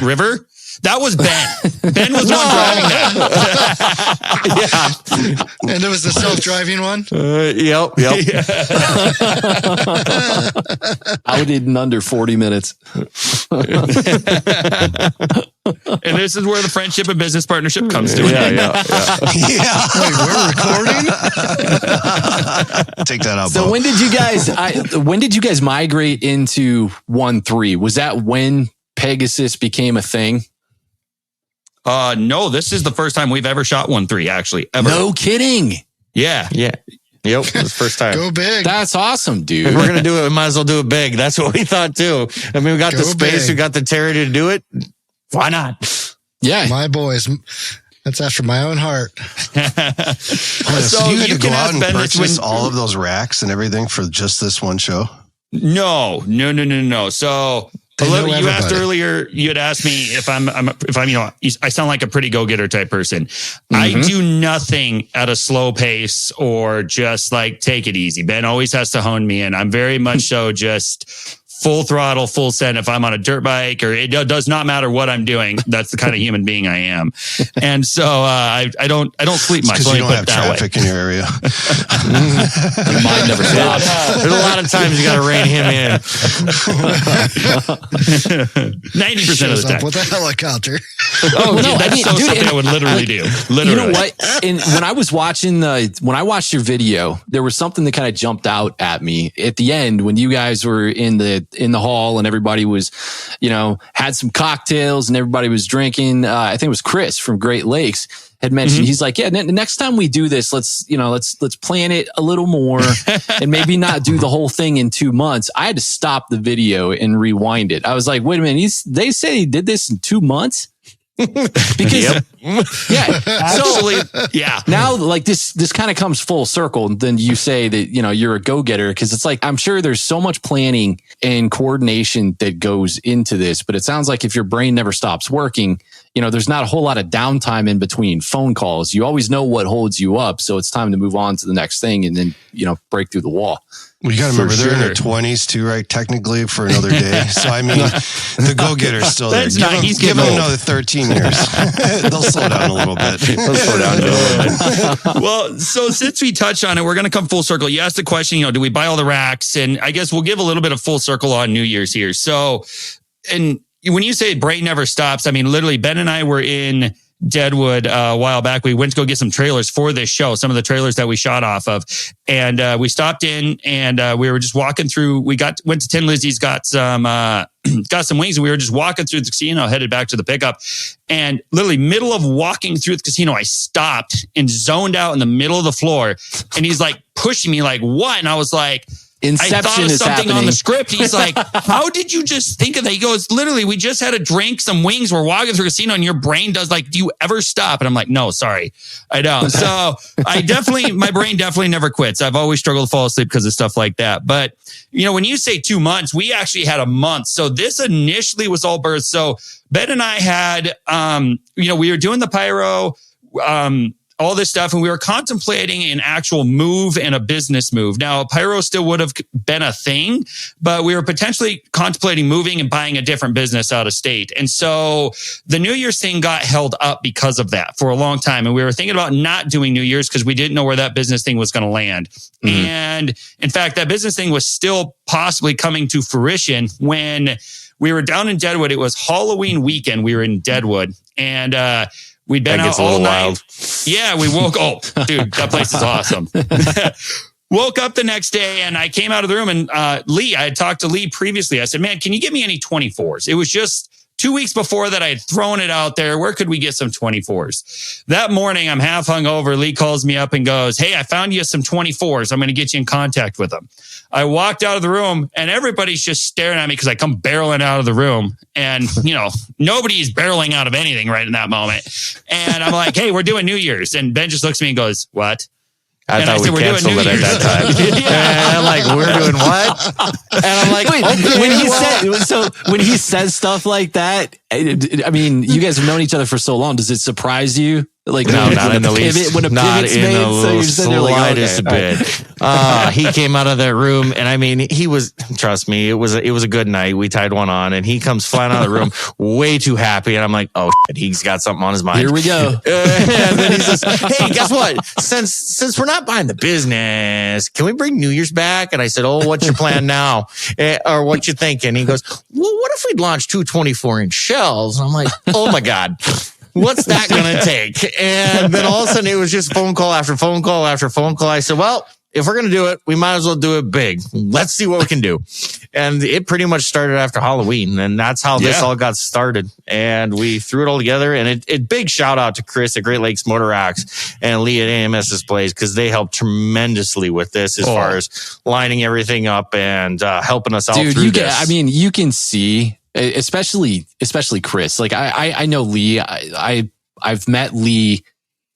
river? That was Ben. Ben was the one driving that. Yeah. And it was the self-driving one. Yep. Out in under 40 minutes. And this is where the friendship and business partnership comes to. Yeah. Yeah. Wait, we're recording? Take that out, So Bo. when did you guys migrate into 1.3? Was that when Pegasus became a thing? No, this is the first time we've ever shot 1.3, actually. Ever. No kidding. Yeah. Yep. It was the first time. Go big. That's awesome, If dude. we're gonna do it, we might as well do it big. That's what we thought too. I mean, we got Go the space, big. we got the territory to do it. Why not? Yeah. My boys. That's after my own heart. So you had you to go can out ask and Ben this purchase when- all of those racks and everything for just this one show? No. So They know you asked everybody. earlier, you had asked me if I'm, I sound like a pretty go-getter type person. I do nothing at a slow pace or just like take it easy. Ben always has to hone me in. I'm very much so just full throttle, full send. If I'm on a dirt bike or it does not matter what I'm doing. That's the kind of human being I am. And so, I don't sleep much. Because Let you me don't put have it that way. traffic in your area. Your mind never stops. There's a lot of times you got to rein him in. 90% of Shows the up time. with a helicopter. Oh, Well, yeah, no, that's I mean, so dude, something and- I would literally do. Literally. You know what? And when I was watching when I watched your video, there was something that kind of jumped out at me at the end when you guys were in the in the hall, and everybody was, had some cocktails and everybody was drinking. I think it was Chris from Great Lakes had mentioned, he's like, yeah, next time we do this, let's plan it a little more and maybe not do the whole thing in 2 months. I had to stop the video and rewind it. I was like, wait a minute, they said he did this in 2 months? Because actually, now like this kind of comes full circle. And then you say that, you're a go-getter, because it's like, I'm sure there's so much planning and coordination that goes into this, but it sounds like if your brain never stops working, there's not a whole lot of downtime in between phone calls. You always know what holds you up. So it's time to move on to the next thing and then, break through the wall. Well, you got to remember, they're in their 20s too, right? Technically, for another day. So, I mean, the go-getter's still there. Give them another 13 years. They'll slow down a little bit. Well, so since we touched on it, we're going to come full circle. You asked the question, do we buy all the racks? And I guess we'll give a little bit of full circle on New Year's here. So, and when you say brain never stops, I mean, literally, Ben and I were in Deadwood a while back. We went to go get some trailers for this show, some of the trailers that we shot off of. And we stopped in and we were just walking through. We went to Tin Lizzie's, got some wings, and we were just walking through the casino, headed back to the pickup. And literally middle of walking through the casino, I stopped and zoned out in the middle of the floor. And he's like pushing me like, what? And I was like, Inception I thought of is something happening. on the script. He's like, how did you just think of that? He goes, literally, we just had a drink, some wings. We're walking through a casino and your brain does like, do you ever stop? And I'm like, no, sorry, I don't. So my brain definitely never quits. I've always struggled to fall asleep because of stuff like that. But, when you say 2 months, we actually had a month. So this initially was all birth. So Ben and I had, we were doing the Pyro, all this stuff, and we were contemplating an actual move and a business move. Now, Pyro still would have been a thing, but we were potentially contemplating moving and buying a different business out of state. And so the New Year's thing got held up because of that for a long time. And we were thinking about not doing New Year's because we didn't know where that business thing was going to land. Mm-hmm. And in fact, that business thing was still possibly coming to fruition when we were down in Deadwood. It was Halloween weekend. We were in Deadwood, and we'd been out all night. Wild. Yeah, we woke. Oh, dude, that place is awesome. Woke up the next day and I came out of the room and Lee, I had talked to Lee previously. I said, man, can you give me any 24s? It was just 2 weeks before that I had thrown it out there. Where could we get some 24s? That morning, I'm half hungover. Lee calls me up and goes, hey, I found you some 24s. I'm going to get you in contact with them. I walked out of the room and everybody's just staring at me because I come barreling out of the room. And, nobody's barreling out of anything right in that moment. And I'm like, hey, we're doing New Year's. And Ben just looks at me and goes, what? I thought we canceled it at that time. And I'm like, we're doing what? And I'm like, wait, okay, when he says stuff like that, I mean, you guys have known each other for so long. Does it surprise you? Like, no, not in the least. When a pivot's made, so you're sitting there like, slightest bit. He came out of that room, and I mean, trust me, it was a good night. We tied one on, and he comes flying out of the room, way too happy, and I'm like, oh shit, he's got something on his mind. Here we go. And then he says, hey, guess what? Since we're not buying the business, can we bring New Year's back? And I said, oh, what's your plan now? Or what you thinking? He goes, well, what if we'd launch 2 24-inch shells? And I'm like, oh my God. What's that going to take? And then all of a sudden it was just phone call after phone call after phone call. I said, well, if we're going to do it, we might as well do it big. Let's see what we can do. And it pretty much started after Halloween. And that's how this all got started. And we threw it all together. And it big shout out to Chris at Great Lakes Motor Racks and Lee at AMS Displays, because they helped tremendously with this as far as lining everything up and helping us out through this. You can see, especially Chris. Like I know Lee. I've met Lee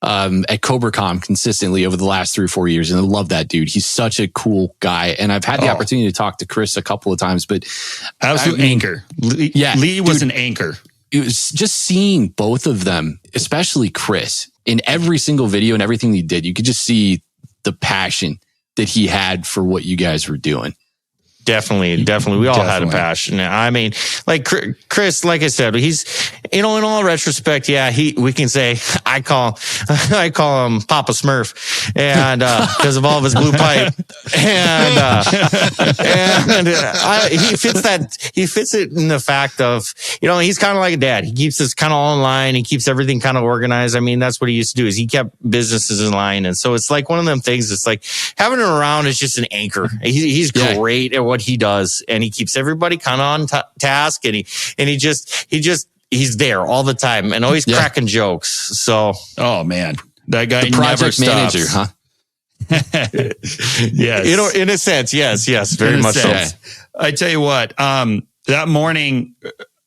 at COBRA consistently over the last 3 or 4 years, and I love that dude. He's such a cool guy, and I've had the opportunity to talk to Chris a couple of times. But absolute anchor. Lee was an anchor. It was just seeing both of them, especially Chris, in every single video and everything he did. You could just see the passion that he had for what you guys were doing. Definitely. We all had a passion. I mean, like Chris, like I said, he's, in all retrospect, we can say I call him Papa Smurf, and because of all of his blue pipe, he fits it in the fact of, he's kind of like a dad. He keeps this kind of all in line. He keeps everything kind of organized. I mean, that's what he used to do, is he kept businesses in line. And so it's like one of them things. It's like having him around is just an anchor. He's great at what what he does, and he keeps everybody kind of on task, and he's there all the time and always cracking jokes. So, oh man, that guy, the project never manager, stops. huh? Yes. In a sense, yes, very much so. I tell you what, that morning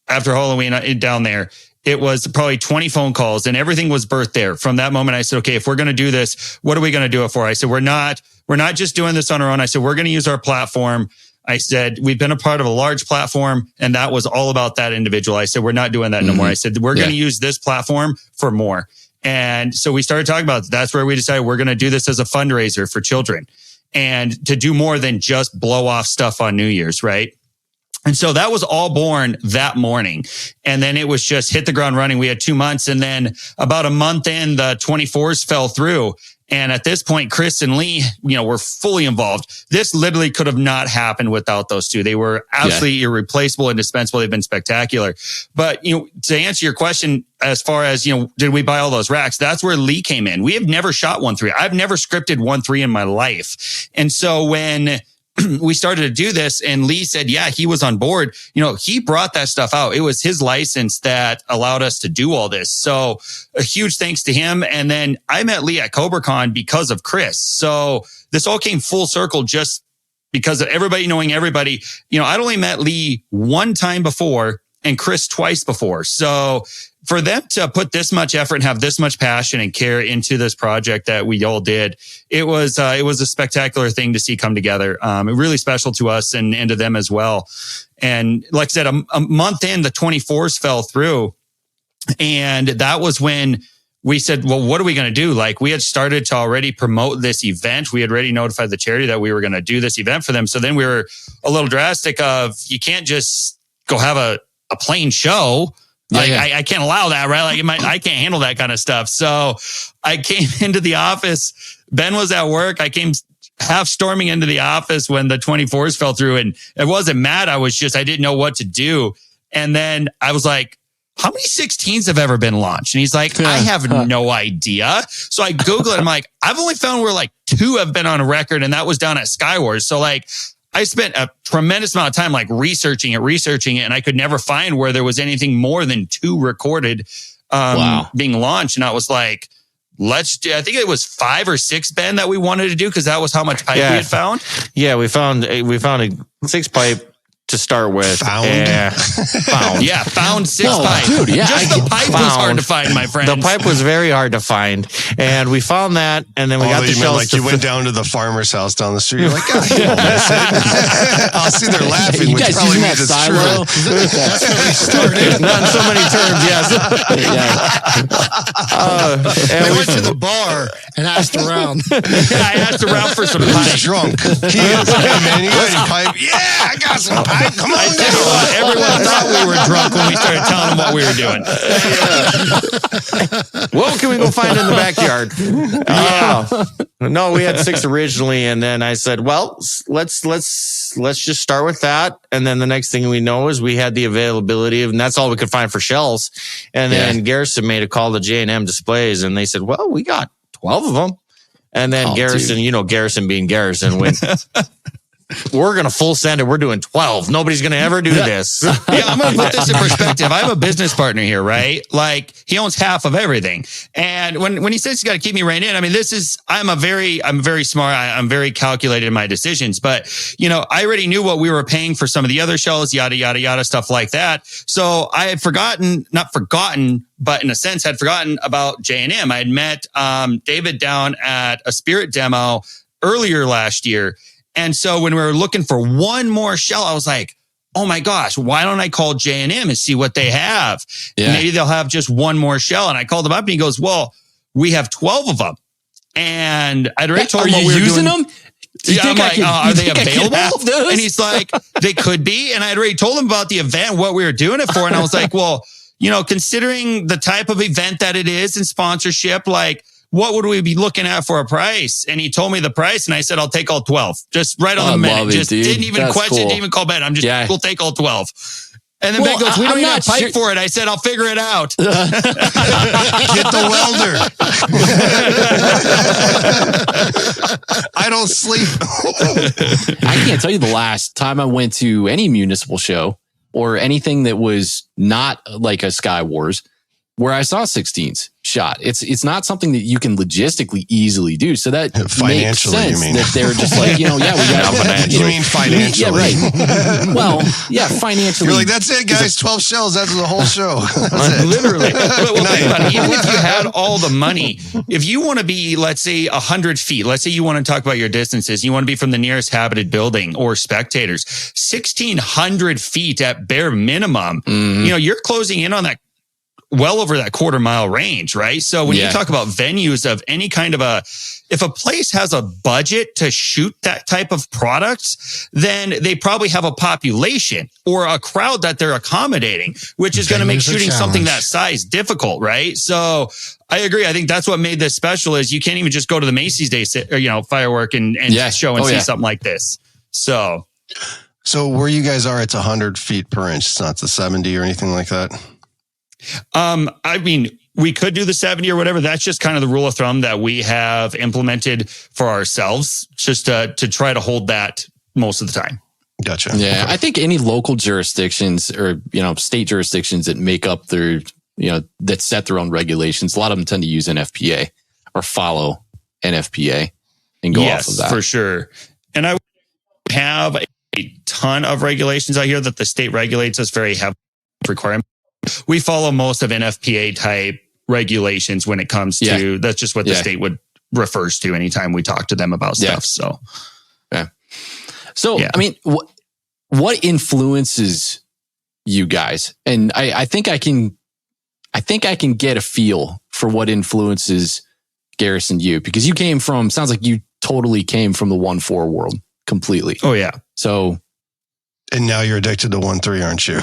after Halloween down there, it was probably 20 phone calls and everything was birthed there. From that moment, I said, okay, if we're going to do this, what are we going to do it for? I said, we're not just doing this on our own. I said, we're going to use our platform. I said, we've been a part of a large platform and that was all about that individual. I said, we're not doing that no more. I said, we're going to use this platform for more. And so we started talking about, that's where we decided we're going to do this as a fundraiser for children and to do more than just blow off stuff on New Year's, right? And so that was all born that morning. And then it was just hit the ground running. We had 2 months. And then about a month in, the 24s fell through. And at this point, Chris and Lee, were fully involved. This literally could have not happened without those two. They were absolutely irreplaceable, indispensable. They've been spectacular. But, to answer your question, as far as, did we buy all those racks? That's where Lee came in. We have never shot 1-3. I've never scripted 1-3 in my life. And so when we started to do this and Lee said, yeah, he was on board. He brought that stuff out. It was his license that allowed us to do all this. So a huge thanks to him. And then I met Lee at COBRACon because of Chris. So this all came full circle just because of everybody knowing everybody. I'd only met Lee one time before and Chris twice before. So for them to put this much effort and have this much passion and care into this project that we all did, it was a spectacular thing to see come together. Really special to us and to them as well. And like I said, a month in, the 24s fell through. And that was when we said, well, what are we going to do? Like, we had started to already promote this event. We had already notified the charity that we were going to do this event for them. So then we were a little drastic of, you can't just go have a plain show. I can't allow that, right? I can't handle that kind of stuff. So I came into the office. Ben was at work. I came half storming into the office when the 24s fell through, and I wasn't mad. I didn't know what to do. And then I was like, how many 16s have ever been launched? And he's like, I have no idea. So I Googled it. I'm like, I've only found where 2 have been on a record, and that was down at Skywars. So I spent a tremendous amount of time researching it, and I could never find where there was anything more than 2 recorded being launched. And I was like, let's do, I think it was 5 or 6, Ben, that we wanted to do because that was how much pipe we had found. Yeah, we found a 6 pipe to start with. Found? Yeah, found 6 pipe. Dude, yeah. Just the pipe was hard to find, my friend. The pipe was very hard to find. And we found that, and then we got the shells. You went down to the farmer's house down the street. You're like, God, you won't miss it. I'll see they're laughing, which probably means it's true. That's how we started. Not in so many terms, yes. And we went to the bar and asked around. I asked around for some Who's pipe. drunk? He is. Hey, man, you got any pipe? Yeah, I got some pipe. Come on, Everyone thought we were drunk when we started telling them what we were doing. What can we go find in the backyard? No, we had 6 originally, and then I said, well, let's just start with that. And then the next thing we know is we had the availability of, and that's all we could find for shells. And then Garisson made a call to J&M Displays, and they said, well, we got 12 of them. And then Garisson, Garisson being Garisson, went, we're going to full send it. We're doing 12. Nobody's going to ever do this. I'm going to put this in perspective. I have a business partner here, right? He owns half of everything. And when he says he's got to keep me reined in, I mean, I'm very smart. I'm very calculated in my decisions, but I already knew what we were paying for some of the other shells, yada, yada, yada, stuff like that. So I had not forgotten, but in a sense had forgotten about J&M. I had met, David down at a Spirit demo earlier last year. And so when we were looking for one more shell, I was like, oh my gosh, why don't I call J&M and see what they have? Yeah. Maybe they'll have just one more shell. And I called him up and he goes, well, we have 12 of them. And I'd already told him what we were doing. Them? I'm like, are they available? And he's like, they could be. And I had already told him about the event, what we were doing it for. And I was like, well, considering the type of event that it is and sponsorship, what would we be looking at for a price? And he told me the price, and I said, I'll take all 12. Just right on the minute. Just didn't even question, didn't even call back. We'll take all 12. And then Ben goes, we don't even have pipe for it. I said, I'll figure it out. Get the welder. I don't sleep. I can't tell you the last time I went to any municipal show or anything that was not like a Sky Wars where I saw 16s shot. It's not something that you can logistically easily do. So that makes sense you mean. that they're just like, we got financially. You mean financially? Yeah, right. Well, yeah, financially. You're like, that's it, guys. 12 shells. That's the whole show. Literally. Well, think about it. Even if you had all the money, if you want to be, let's say 100 feet, let's say you want to talk about your distances, you want to be from the nearest habited building or spectators, 1,600 feet at bare minimum, you're closing in on that well over that quarter-mile range, right? So when you talk about venues of any kind of if a place has a budget to shoot that type of products, then they probably have a population or a crowd that they're accommodating, which is going to make shooting something that size difficult, right? So I agree. I think that's what made this special is you can't even just go to the Macy's Day, firework and show and see something like this. So where you guys are, it's 100 feet per inch. It's not the 70 or anything like that. I mean, we could do the 70 or whatever. That's just kind of the rule of thumb that we have implemented for ourselves, just to try to hold that most of the time. Gotcha. Yeah. Okay. I think any local jurisdictions or, state jurisdictions that make up their, that set their own regulations, a lot of them tend to use NFPA or follow NFPA and go off of that. For sure. And I have a ton of regulations out here that the state regulates us very heavily requirements. We follow most of NFPA type regulations when it comes to, that's just what the state would refers to anytime we talk to them about stuff. So, I mean, what influences you guys? And I think I can get a feel for what influences Garisson you, because sounds like you totally came from the 1-4 world completely. Oh yeah. So, and now you're addicted to 1-3, aren't you?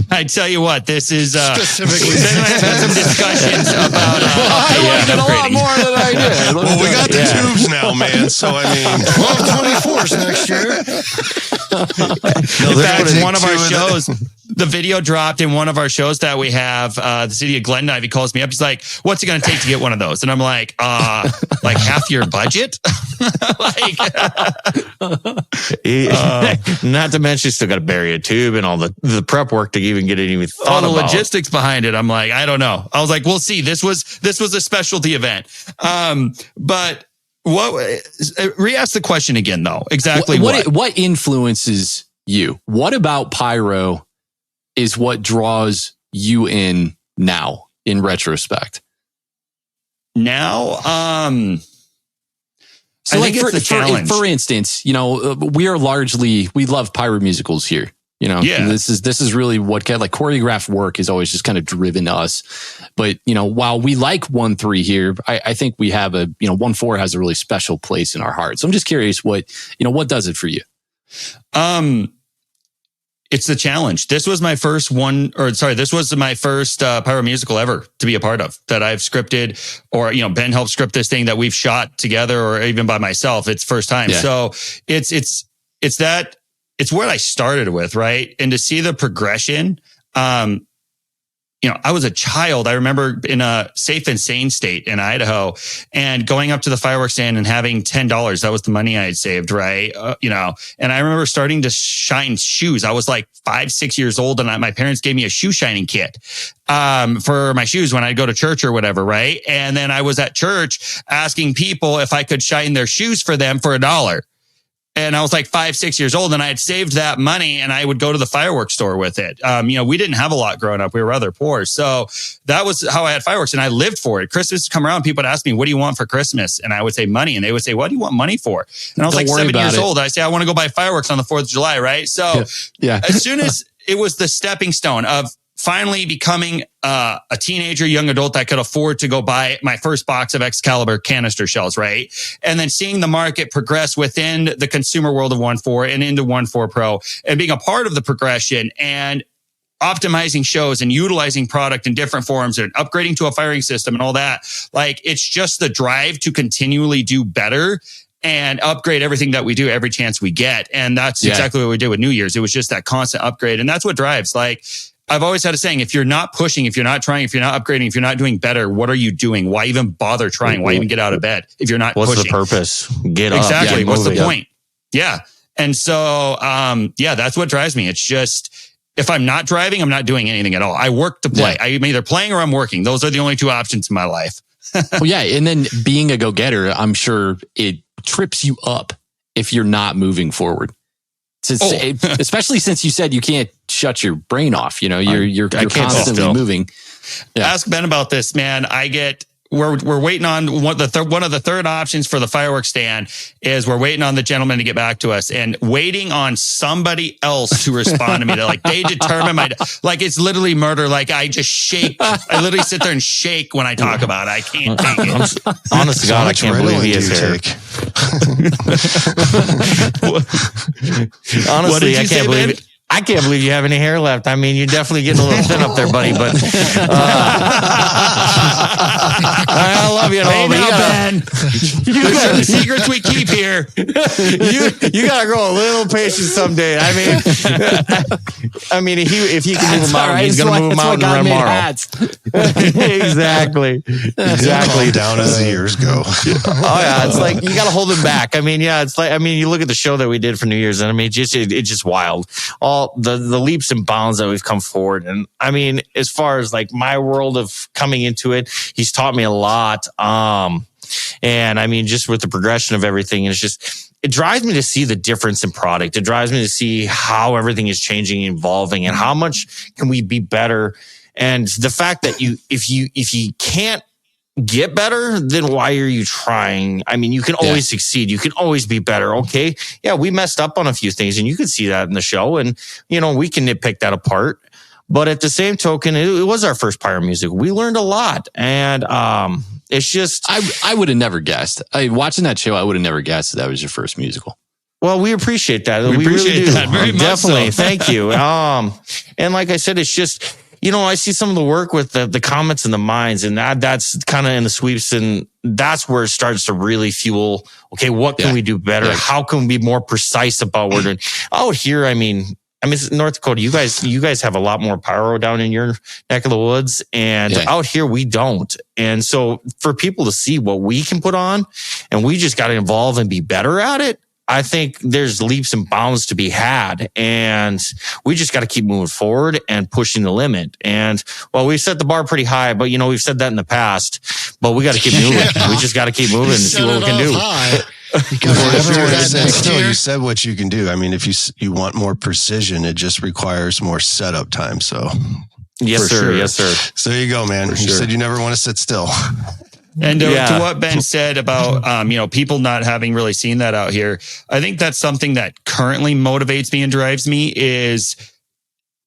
I tell you what, this is specifically. I've had some discussions about. I liked it a lot more than I did. Well, we got the tubes now, man. So I mean, 12/24s next year. In fact, one of our shows, the video dropped in one of our shows that we have. The city of Glendive, he calls me up. He's like, "What's it going to take to get one of those?" And I'm like, like half your budget." Not to mention, you still got to bury a tube and all the prep work to even get it even thought all the about. Logistics behind it. I'm like, I don't know. I was like, we'll see. This was a specialty event. But re-ask the question again, though. Exactly what influences you? What about Pyro is what draws you in now, in retrospect? Now, so I like think it's the challenge. For instance, we love pyro musicals here. This is really what kind of like choreographed work has always just kind of driven us. But, while we like 1-3 here, I think we have 1-4 has a really special place in our heart. So I'm just curious what does it for you? It's the challenge. This was my first pyro musical ever to be a part of that I've scripted, or, Ben helped script this thing that we've shot together, or even by myself. It's first time. Yeah. So it's what I started with, right? And to see the progression, I was a child. I remember in a safe and sane state in Idaho and going up to the fireworks stand and having $10. That was the money I had saved, right? And I remember starting to shine shoes. I was like 5-6 years old, and my parents gave me a shoe shining kit for my shoes when I'd go to church or whatever, right? And then I was at church asking people if I could shine their shoes for them for $1. And I was like 5-6 years old, and I had saved that money, and I would go to the fireworks store with it. We didn't have a lot growing up. We were rather poor. So that was how I had fireworks, and I lived for it. Christmas would come around, people would ask me, what do you want for Christmas? And I would say money. And they would say, what do you want money for? And I was like 7 years old. I say, I want to go buy fireworks on the 4th of July, right? So as soon as it was the stepping stone of finally becoming a teenager, young adult that could afford to go buy my first box of Excalibur canister shells, right? And then seeing the market progress within the consumer world of 1-4 and into 1-4 Pro, and being a part of the progression and optimizing shows and utilizing product in different forms and upgrading to a firing system and all that. Like, it's just the drive to continually do better. and upgrade everything that we do every chance we get. And that's exactly what we did with New Year's. It was just that constant upgrade. And that's what drives. Like, I've always had a saying, if you're not pushing, if you're not trying, if you're not upgrading, if you're not doing better, what are you doing? Why even bother trying? Why even get out of bed if you're not What's pushing? What's the purpose? Get up. Exactly. What's the moving. point? Yeah. And so, that's what drives me. It's just, if I'm not driving, I'm not doing anything at all. I work to play. I'm either playing or I'm working. Those are the only two options in my life. Well, yeah. And then being a go-getter, I'm sure it trips you up if you're not moving forward. Especially since you said you can't shut your brain off. You know, you're constantly moving. Yeah. Ask Ben about this, man. We're waiting on one of the third options for the fireworks stand is we're waiting on the gentleman to get back to us and waiting on somebody else to respond to me. They're like, they determine like it's literally murder. Like I just shake. I literally sit there and shake when I talk about it. I can't take it. Honest to God, I can't believe he is here. Honestly, I can't believe it. I can't believe you have any hair left. I mean, you're definitely getting a little thin up there, buddy, but I love you. Hey, now, Ben. These are the secrets we keep here. You got to grow a little patience someday. I mean, if he can move a mountain, he's going to move a mountain and run tomorrow. Exactly. Down as the years go. Oh yeah, it's like you got to hold him back. I mean, yeah, it's like you look at the show that we did for New Year's, and I mean, it's just wild. All the leaps and bounds that we've come forward, and I mean, as far as like my world of coming into it, he's taught me a lot. And I mean, just with the progression of everything, it drives me to see the difference in product. It drives me to see how everything is changing, evolving, and how much can we be better. And the fact that if you can't get better, then why are you trying? I mean, you can always succeed. You can always be better. Okay. Yeah. We messed up on a few things and you could see that in the show and, we can nitpick that apart. But at the same token, it was our first Pyro music. We learned a lot. And, it's just, I would have never guessed. Watching that show, I would have never guessed that was your first musical. Well, we appreciate that. We appreciate really do. that very much. Definitely. So. Thank you. And like I said, it's just, I see some of the work with the comments and the minds, and that's kind of in the sweeps, and that's where it starts to really fuel. Okay, what can we do better? Yeah. How can we be more precise about what we're doing? Out here, I mean, North Dakota, you guys have a lot more pyro down in your neck of the woods, and out here we don't. And so for people to see what we can put on, and we just got to evolve and be better at it. I think there's leaps and bounds to be had, and we just got to keep moving forward and pushing the limit. And we've set the bar pretty high, but we've said that in the past, but we got to keep moving. We just got to keep moving and see what we can do. You said what you can do. I mean, if you want more precision, it just requires more setup time. So yes, sir. Sure. Yes, sir. So there you go, man. You said you never want to sit still. And to what Ben said about, people not having really seen that out here, I think that's something that currently motivates me and drives me is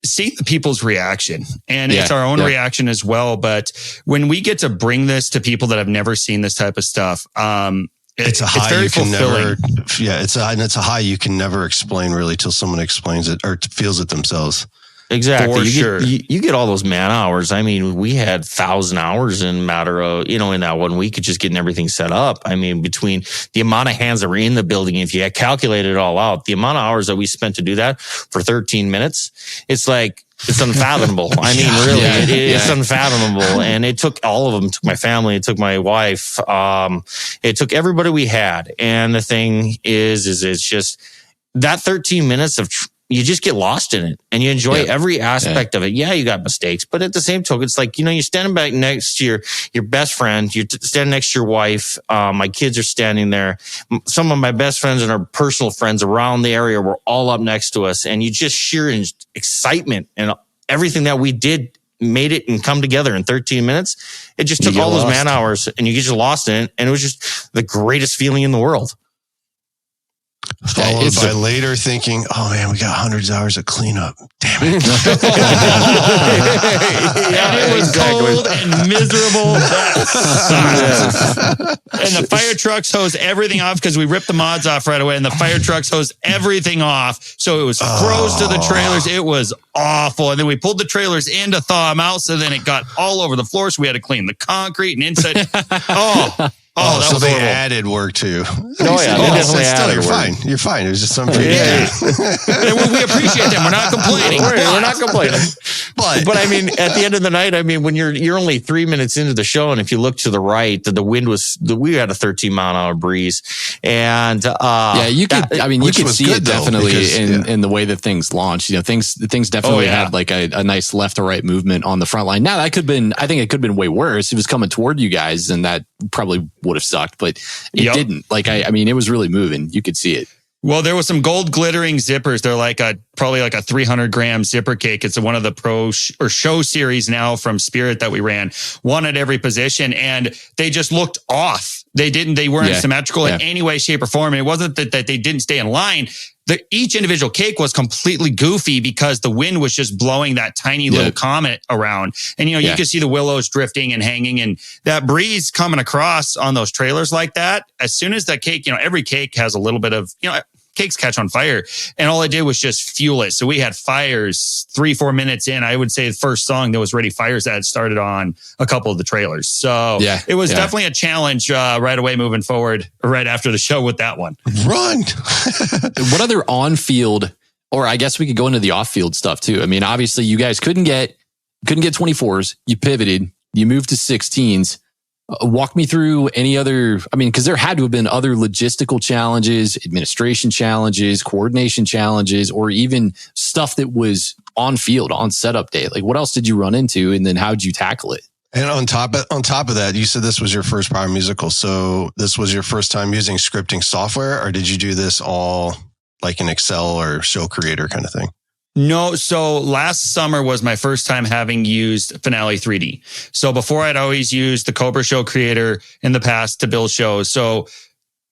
seeing the people's reaction. And it's our own reaction as well. But when we get to bring this to people that have never seen this type of stuff, it's a high very you can fulfilling. It's a high you can never explain really till someone explains it or feels it themselves. Exactly. You get all those man hours. I mean, we had 1,000 hours in a matter of, in that 1 week of just getting everything set up. I mean, between the amount of hands that were in the building, if you had calculated it all out, the amount of hours that we spent to do that for 13 minutes, it's unfathomable. I mean, really, it's unfathomable. And it took all of them. It took my family. It took my wife. It took everybody we had. And the thing is it's just that 13 minutes of you just get lost in it and you enjoy every aspect of it. Yeah, you got mistakes, but at the same token, it's like, you're standing back next to your best friend. You're standing next to your wife. My kids are standing there. Some of my best friends and our personal friends around the area were all up next to us. And you just sheer excitement and everything that we did made it and come together in 13 minutes. It just took all those man hours and you get just lost in it. And it was just the greatest feeling in the world. Followed by later thinking, oh man, we got hundreds of hours of cleanup. Damn it. And it was cold and miserable. And the fire trucks hose everything off because we ripped the mods off right away. And the fire trucks hose everything off. So it was froze to the trailers. It was awful. And then we pulled the trailers in to thaw them out. So then it got all over the floor. So we had to clean the concrete and inside. Oh, that so was they horrible. added work too. Oh, yeah, they definitely added you're work. fine. You're fine. It was just something. Yeah. We appreciate them. We're not complaining. We're not complaining. But I mean, at the end of the night, I mean, when you're only 3 minutes into the show, and if you look to the right, we had a 13-mile-an-hour breeze, and you could. I mean, you which could was see good, it though, definitely because, in the way that things launched. You know, things definitely had like a nice left to right movement on the front line. Now that I think it could have been way worse. It was coming toward you guys, and that probably would have sucked, but it didn't. Like I mean, it was really moving. You could see it. Well, there was some gold glittering zippers. They're like probably like a 300-gram zipper cake. It's one of the show series now from Spirit that we ran. One at every position, and they just looked off. They weren't symmetrical in any way, shape, or form. And it wasn't that they didn't stay in line. Each individual cake was completely goofy because the wind was just blowing that tiny little comet around. And, you could see the willows drifting and hanging, and that breeze coming across on those trailers like that. As soon as that cake, every cake has a little bit of, cakes catch on fire, and all I did was just fuel it. So we had fires 3-4 minutes in. I would say the first song that was ready, fires that had started on a couple of the trailers. So it was definitely a challenge right away moving forward, right after the show with that one. Run. What other on-field, or I guess we could go into the off-field stuff too. I mean, obviously you guys couldn't get 24s. You pivoted. You moved to 16s. Walk me through any other, because there had to have been other logistical challenges, administration challenges, coordination challenges, or even stuff that was on field, on setup day. Like, what else did you run into, and then how did you tackle it? And on top of that, you said this was your first Pyro musical. So this was your first time using scripting software, or did you do this all like in Excel or Show Creator kind of thing? No, so last summer was my first time having used Finale 3D. So before, I'd always used the COBRA Show Creator in the past to build shows. So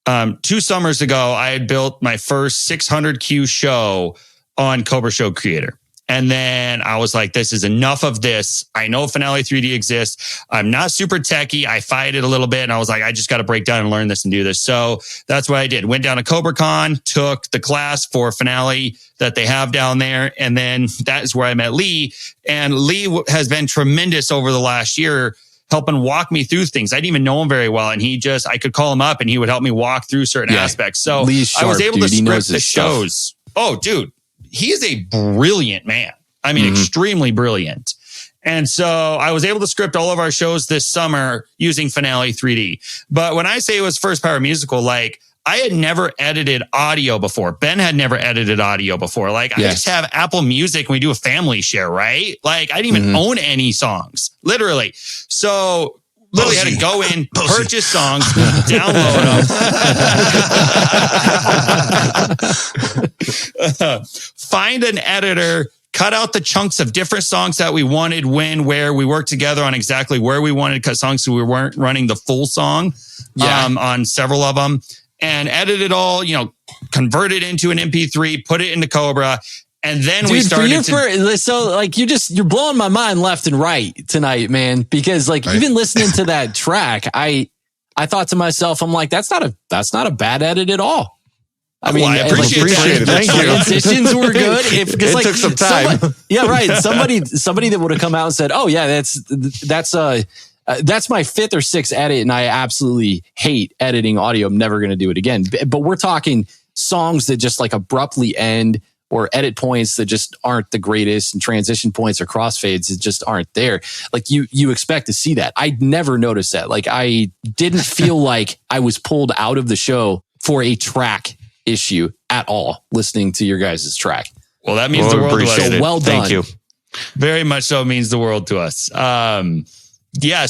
2 summers ago, I had built my first 600Q show on COBRA Show Creator. And then I was like, this is enough of this. I know Finale 3D exists. I'm not super techie. I fight it a little bit. And I was like, I just got to break down and learn this and do this. So that's what I did. Went down to CobraCon, took the class for Finale that they have down there. And then that is where I met Lee. And Lee has been tremendous over the last year, helping walk me through things. I didn't even know him very well. And I could call him up and he would help me walk through certain aspects. So Lee's sharp, I was able to script the shows. Stuff. Oh, dude. He is a brilliant man. I mean, extremely brilliant. And so I was able to script all of our shows this summer using Finale 3D. But when I say it was first Pyro musical, like, I had never edited audio before. Ben had never edited audio before. Like, I just have Apple Music and we do a family share, right? Like, I didn't even own any songs, literally. So literally had to go in, purchase songs, download them, find an editor, cut out the chunks of different songs that we wanted, when, where. We worked together on exactly where we wanted to cut songs, so we weren't running the full song on several of them, and edit it all, convert it into an MP3, put it into COBRA. And then we started you're blowing my mind left and right tonight, man, because even listening to that track, I thought to myself, I'm like, that's not a bad edit at all. I mean, I appreciate it. Thank you. Transitions were good. It took some time. Somebody that would have come out and said, "Oh yeah, that's my 5th or 6th edit, and I absolutely hate editing audio. I'm never going to do it again." But we're talking songs that just abruptly end, or edit points that just aren't the greatest, and transition points or crossfades that just aren't there. Like you expect to see that. I never noticed that. Like, I didn't feel like I was pulled out of the show for a track issue at all listening to your guys' track. Well, that means the world to us. So well done. Thank you. Very much so means the world to us.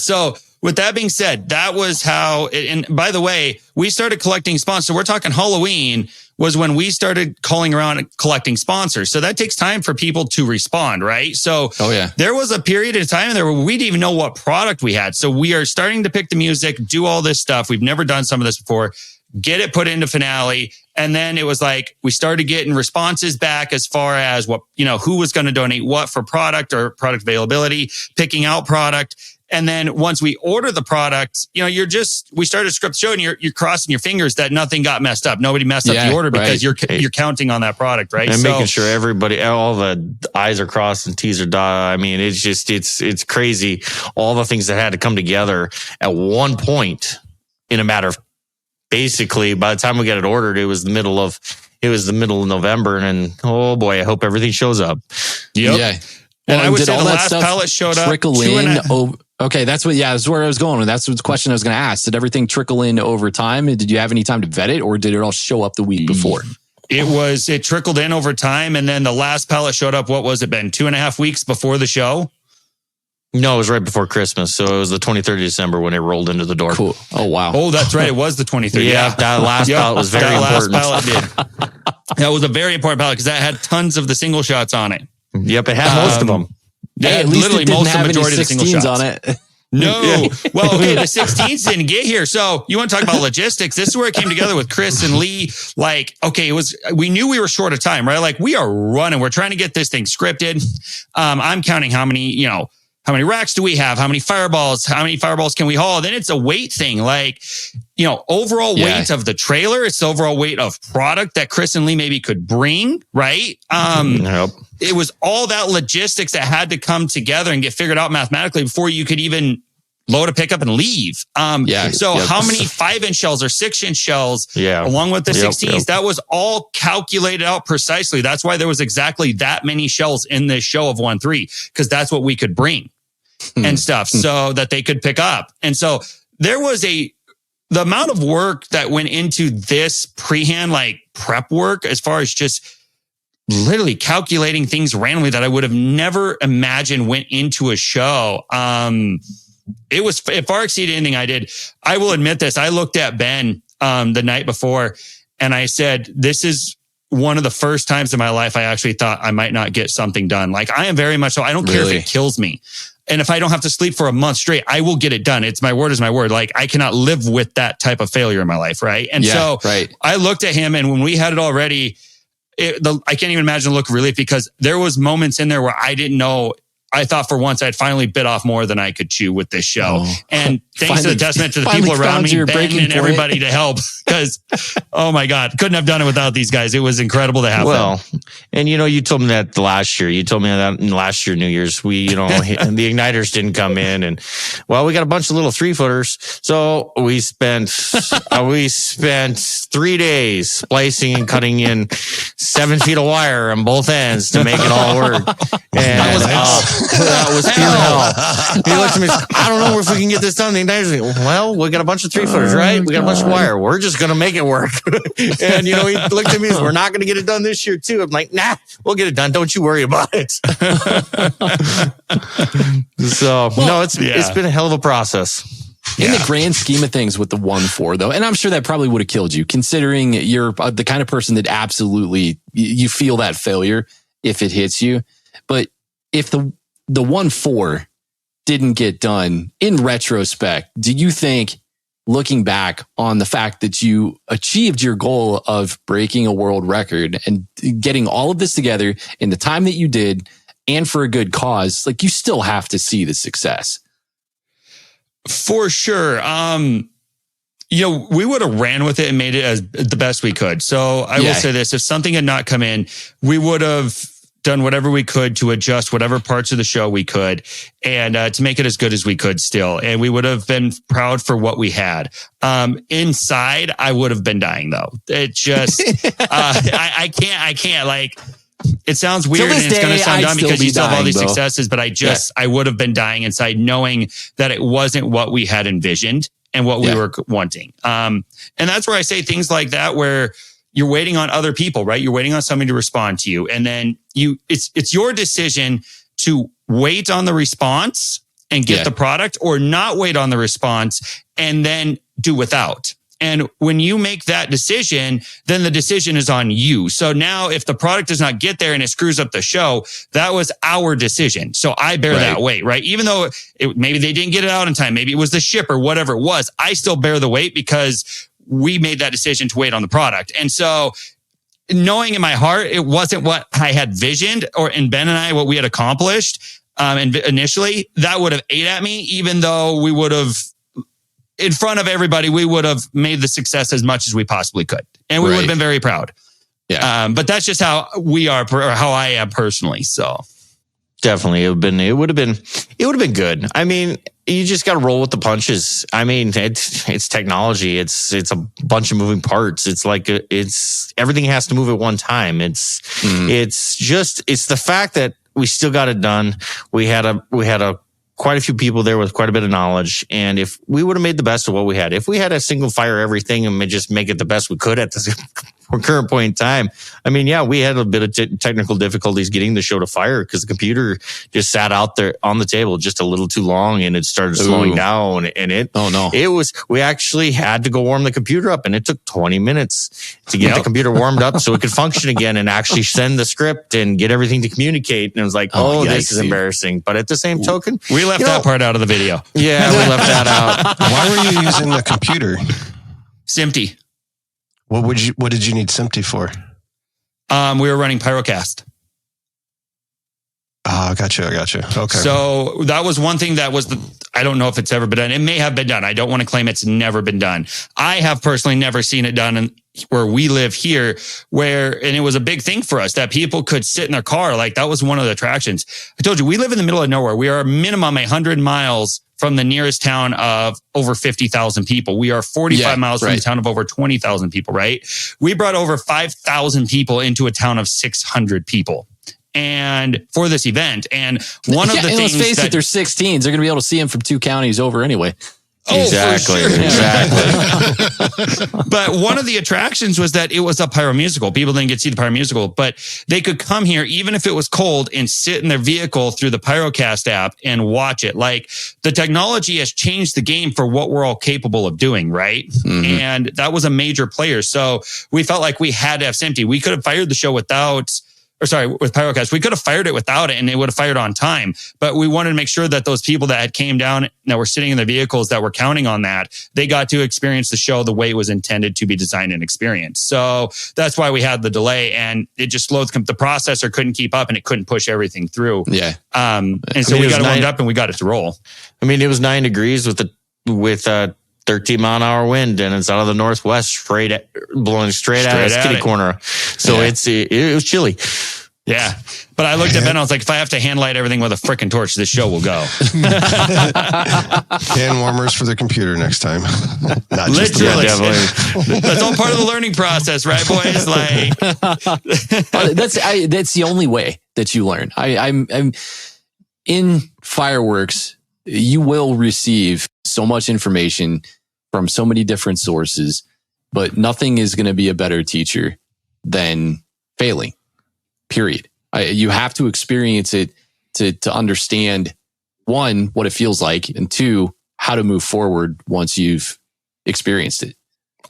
So with that being said, that was how and by the way, we started collecting sponsors. So we're talking Halloween was when we started calling around and collecting sponsors. So that takes time for people to respond, right? So there was a period of time there where we didn't even know what product we had. So we are starting to pick the music, do all this stuff. We've never done some of this before. Get it put into Finale. And then it was like, we started getting responses back as far as what, who was going to donate what for product or product availability, picking out product. And then once we order the product, we started a script show and you're crossing your fingers that nothing got messed up. Nobody messed up the order because you're counting on that product, right? And making sure everybody, all the I's are crossed and T's are dotted. I mean, it's just, it's crazy. All the things that had to come together at one point in a matter of basically by the time we got it ordered, it was the middle of November, and oh boy, I hope everything shows up. Yep. Yeah. And I would did say all the that last stuff pallet showed up. trickle in. Okay, that's where I was going. That's the question I was going to ask. Did everything trickle in over time? And did you have any time to vet it, or did it all show up the week before? It trickled in over time, and then the last pallet showed up. What was it, Ben? 2.5 weeks before the show? No, it was right before Christmas. So it was the 23rd of December when it rolled into the door. Cool. Oh, wow. Oh, that's right. It was the 23rd. Yeah, that last pallet was very important. Last pallet did. That was a very important pallet because that had tons of the single shots on it. Yep, it had most of them. Yeah, at least literally it didn't most of have the majority any of the single 16s shots on it. No. Well, okay, the 16s didn't get here. So you want to talk about logistics? This is where it came together with Chris and Lee. Like, okay, we knew we were short of time, right? Like, we are running. We're trying to get this thing scripted. I'm counting how many racks do we have? How many fireballs can we haul? Then it's a weight thing. Like, overall weight of the trailer. It's the overall weight of product that Chris and Lee maybe could bring, right? Nope. It was all that logistics that had to come together and get figured out mathematically before you could even load a pickup and leave. How many 5-inch shells or 6-inch shells along with the 16s, that was all calculated out precisely. That's why there was exactly that many shells in this show of 1-3, because that's what we could bring and stuff so that they could pick up. And so there was the amount of work that went into this prehand, like prep work, as far as just literally calculating things randomly that I would have never imagined went into a show. It far exceeded anything I did. I will admit this. I looked at Ben the night before and I said, this is one of the first times in my life I actually thought I might not get something done. Like, I am very much so. I don't care if it kills me. And if I don't have to sleep for a month straight, I will get it done. It's my word is my word. Like, I cannot live with that type of failure in my life. Right. And I looked at him, and when we had it all ready, I can't even imagine the look of relief, because there was moments in there where I didn't know. I thought for once I'd finally bit off more than I could chew with this show. And thanks to the testament to the people around me, Ben and everybody to help, because, oh my God, couldn't have done it without these guys. It was incredible to have them. And you told me that last year. You told me that in last year, New Year's, the igniters didn't come in, and we got a bunch of little 3-footers. So we spent 3 days splicing and cutting in 7 feet of wire on both ends to make it all work. And that was pure hell. He looked at me, I don't know if we can get this done. The igniter's like, well, we got a bunch of 3-footers, right? We got a bunch of wire. We're just going to make it work. And, he looked at me and said, we're not going to get it done this year too. I'm like, nah, we'll get it done. Don't you worry about it. It's been a hell of a process. In the grand scheme of things with the 1-4 though, and I'm sure that probably would have killed you, considering you're the kind of person that absolutely, you feel that failure if it hits you. But if the 1-4 didn't get done, in retrospect, do you think, looking back on the fact that you achieved your goal of breaking a world record and getting all of this together in the time that you did and for a good cause, like, you still have to see the success? For sure. We would have ran with it and made it as the best we could. So I will say this, if something had not come in, we would have done whatever we could to adjust whatever parts of the show we could, and to make it as good as we could still. And we would have been proud for what we had. Inside, I would have been dying though. It just, I can't like, it sounds weird and it's going to sound dumb because you still have all these successes, but I would have been dying inside knowing that it wasn't what we had envisioned and what we were wanting. And that's where I say things like that, where you're waiting on other people, right? You're waiting on somebody to respond to you. And then it's your decision to wait on the response and get the product, or not wait on the response and then do without. And when you make that decision, then the decision is on you. So now if the product does not get there and it screws up the show, that was our decision. So I bear that weight, right? Even though maybe they didn't get it out in time, maybe it was the shipper, whatever it was, I still bear the weight because we made that decision to wait on the product. And so knowing in my heart, it wasn't what I had visioned, and Ben and I, what we had accomplished, and initially, that would have ate at me, even though we would have, in front of everybody, we would have made the success as much as we possibly could. And we would have been very proud. Yeah. But that's just how we are, or how I am personally. So definitely it would have been good. I mean, you just got to roll with the punches. I mean, it's technology. It's a bunch of moving parts. It's like everything has to move at one time. It's the fact that we still got it done. We had quite a few people there with quite a bit of knowledge. And if we would have made the best of what we had, if we had a single fire everything and just make it the best we could at this current point in time, I mean, yeah, we had a bit of technical difficulties getting the show to fire because the computer just sat out there on the table just a little too long and it started slowing down. And we actually had to go warm the computer up, and it took 20 minutes to get the computer warmed up so it could function again and actually send the script and get everything to communicate. And it was like, this is embarrassing. But at the same token, we left that part out of the video. Yeah, we left that out. Why were you using the computer? SMPTE. What did you need SMPTE for? We were running Pyrocast. Oh, gotcha. Okay. So that was one thing that was I don't know if it's ever been done. It may have been done. I don't want to claim it's never been done. I have personally never seen it done where we live here, and it was a big thing for us that people could sit in their car. Like that was one of the attractions. I told you, we live in the middle of nowhere. We are minimum 100 miles from the nearest town of over 50,000 people. We are 45 miles from the town of over 20,000 people, right? We brought over 5,000 people into a town of 600 people. And for this event, and one of the things, let's face it, they're 16s. They're going to be able to see them from 2 counties over anyway. Exactly. But one of the attractions was that it was a pyro musical. People didn't get to see the pyro musical, but they could come here even if it was cold and sit in their vehicle through the Pyrocast app and watch it. Like the technology has changed the game for what we're all capable of doing, right? Mm-hmm. And that was a major player. So we felt like we had to have SMPTE. We could have fired the show with Pyrocast. We could have fired it without it and it would have fired on time. But we wanted to make sure that those people that had came down, that were sitting in their vehicles, that were counting on that, they got to experience the show the way it was intended to be designed and experienced. So that's why we had the delay, and it just slowed. The processor couldn't keep up and it couldn't push everything through. Yeah. And so we got it warmed up and we got it to roll. I mean, it was 9 degrees with 13 mile an hour wind, and it's out of the northwest, blowing straight at us, kitty corner. So it was chilly. Yeah. But I looked at Ben, I was like, if I have to hand light everything with a frickin' torch, this show will go. Hand warmers for the computer next time. Not just definitely. That's all part of the learning process, right, boys? Like that's the only way that you learn. I'm in fireworks. You will receive so much information from so many different sources, but nothing is going to be a better teacher than failing, period. You have to experience it to understand, one, what it feels like, and two, how to move forward once you've experienced it.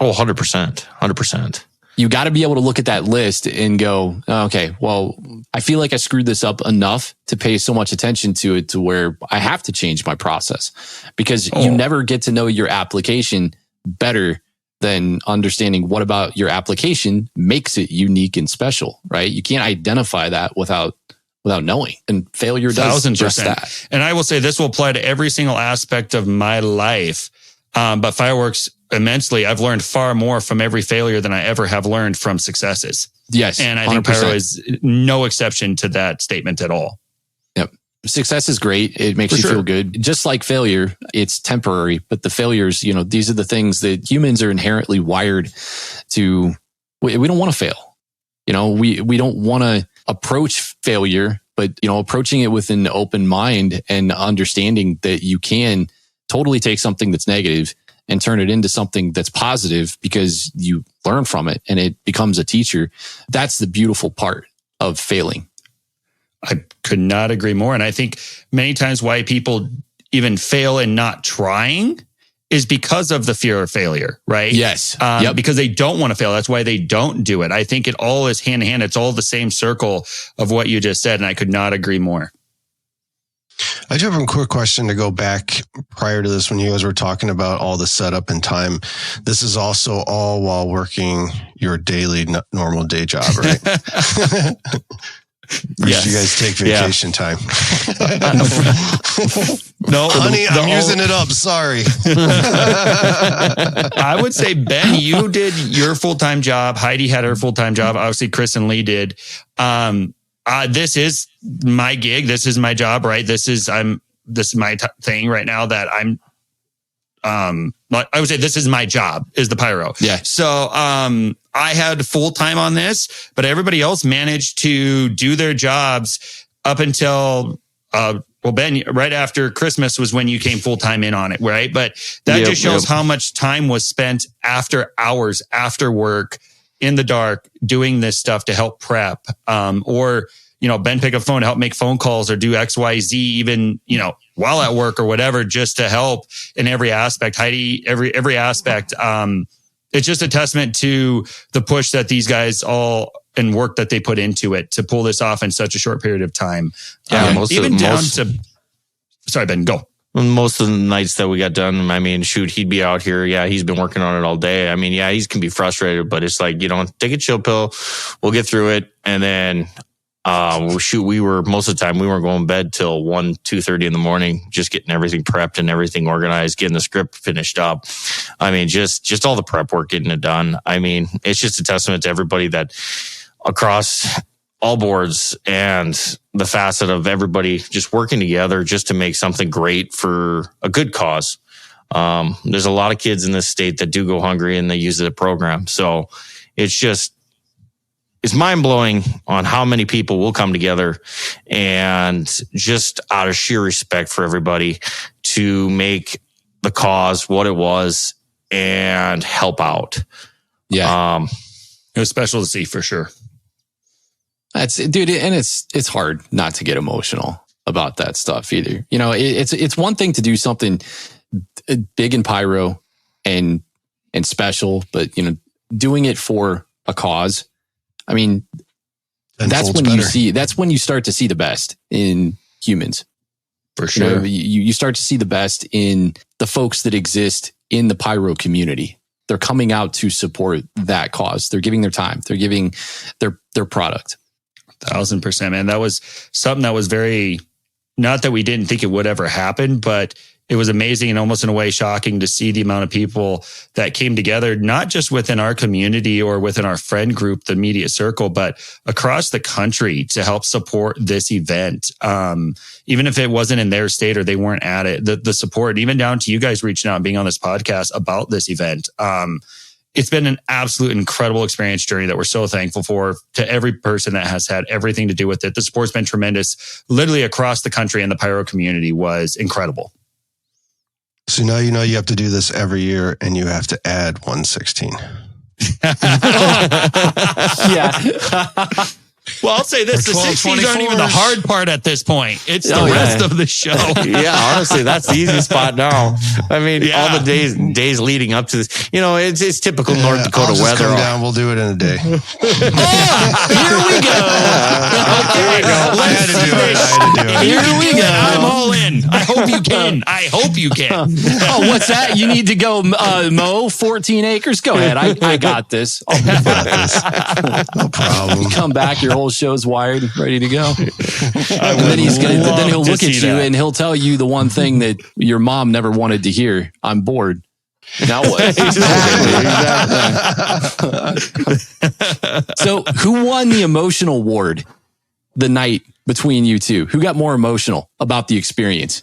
Oh, 100%. 100%. You got to be able to look at that list and go, okay, well, I feel like I screwed this up enough to pay so much attention to it to where I have to change my process, because you never get to know your application better than understanding what about your application makes it unique and special, right? You can't identify that without knowing, and failure does 1,000%. just that. And I will say this will apply to every single aspect of my life. But fireworks, immensely, I've learned far more from every failure than I ever have learned from successes. Yes. And I think 100%. Pyro is no exception to that statement at all. Yep. Success is great. It makes you feel good. Just like failure, it's temporary, but the failures, these are the things that humans are inherently wired to. We don't want to fail. We don't want to approach failure, but, approaching it with an open mind and understanding that you can totally take something that's negative and turn it into something that's positive because you learn from it and it becomes a teacher. That's the beautiful part of failing. I could not agree more. And I think many times why people even fail in not trying is because of the fear of failure, right? Yes. Because they don't want to fail. That's why they don't do it. I think it all is hand in hand. It's all the same circle of what you just said. And I could not agree more. I do have a quick question to go back prior to this when you guys were talking about all the setup and time. This is also all while working your daily normal day job, right? Yes. You guys take vacation time. No, honey, I'm using it up. Sorry. I would say, Ben, you did your full-time job. Heidi had her full-time job. Obviously, Chris and Lee did. This is my gig. This is my job, right? I'm this is my thing right now that I'm, I would say this is my job, is the pyro. Yeah. So, I had full time on this, but everybody else managed to do their jobs up until, well, Ben, right after Christmas was when you came full time in on it, right? But that just shows how much time was spent after hours, after work, in the dark, doing this stuff to help prep, or, Ben pick up phone to help make phone calls or do X, Y, Z, even, while at work or whatever, just to help in every aspect. Heidi, every aspect. It's just a testament to the push that these guys all and work that they put into it to pull this off in such a short period of time. Yeah, Sorry, Ben, go. Most of the nights that we got done, I mean, shoot, he'd be out here. Yeah, he's been working on it all day. I mean, yeah, he can be frustrated, but it's like, take a chill pill. We'll get through it. And then, we were, most of the time, we weren't going to bed till 1, 2:30 in the morning, just getting everything prepped and everything organized, getting the script finished up. I mean, just all the prep work, getting it done. I mean, it's just a testament to everybody that across all boards and the facet of everybody just working together just to make something great for a good cause. There's a lot of kids in this state that do go hungry and they use the program. So it's mind blowing on how many people will come together and just out of sheer respect for everybody to make the cause what it was and help out. Yeah. It was special to see for sure. That's, dude, and it's hard not to get emotional about that stuff either. It's one thing to do something big in pyro and special, but doing it for a cause. I mean, that's when you start to see the best in humans. For sure. You start to see the best in the folks that exist in the pyro community. They're coming out to support that cause. They're giving their time. They're giving their product. 1,000%, man. That was something that was very, not that we didn't think it would ever happen, but it was amazing and almost in a way shocking to see the amount of people that came together, not just within our community or within our friend group, the immediate circle, but across the country to help support this event. Even if it wasn't in their state or they weren't at it, the support, even down to you guys reaching out and being on this podcast about this event. It's been an absolute incredible experience journey that we're so thankful for, to every person that has had everything to do with it. The support's been tremendous, literally across the country, and the pyro community was incredible. So now you have to do this every year, and you have to add 116. Yeah. Well, I'll say this, the 60s aren't even the hard part at this point. It's the rest of the show. Yeah, honestly, that's the easy spot now. I mean, all the days leading up to this, it's typical North Dakota weather. Come down, we'll do it in a day. Here we go. Here we go. I had to do it. Here we go. I'm all in. I hope you can. Oh, what's that? You need to go mow 14 acres? Go ahead. I got this. No problem. Come back, your whole show's wired, ready to go. And then he'll look at you and he'll tell you the one thing that your mom never wanted to hear. I'm bored. Now what? So who won the emotional award the night between you two? Who got more emotional about the experience?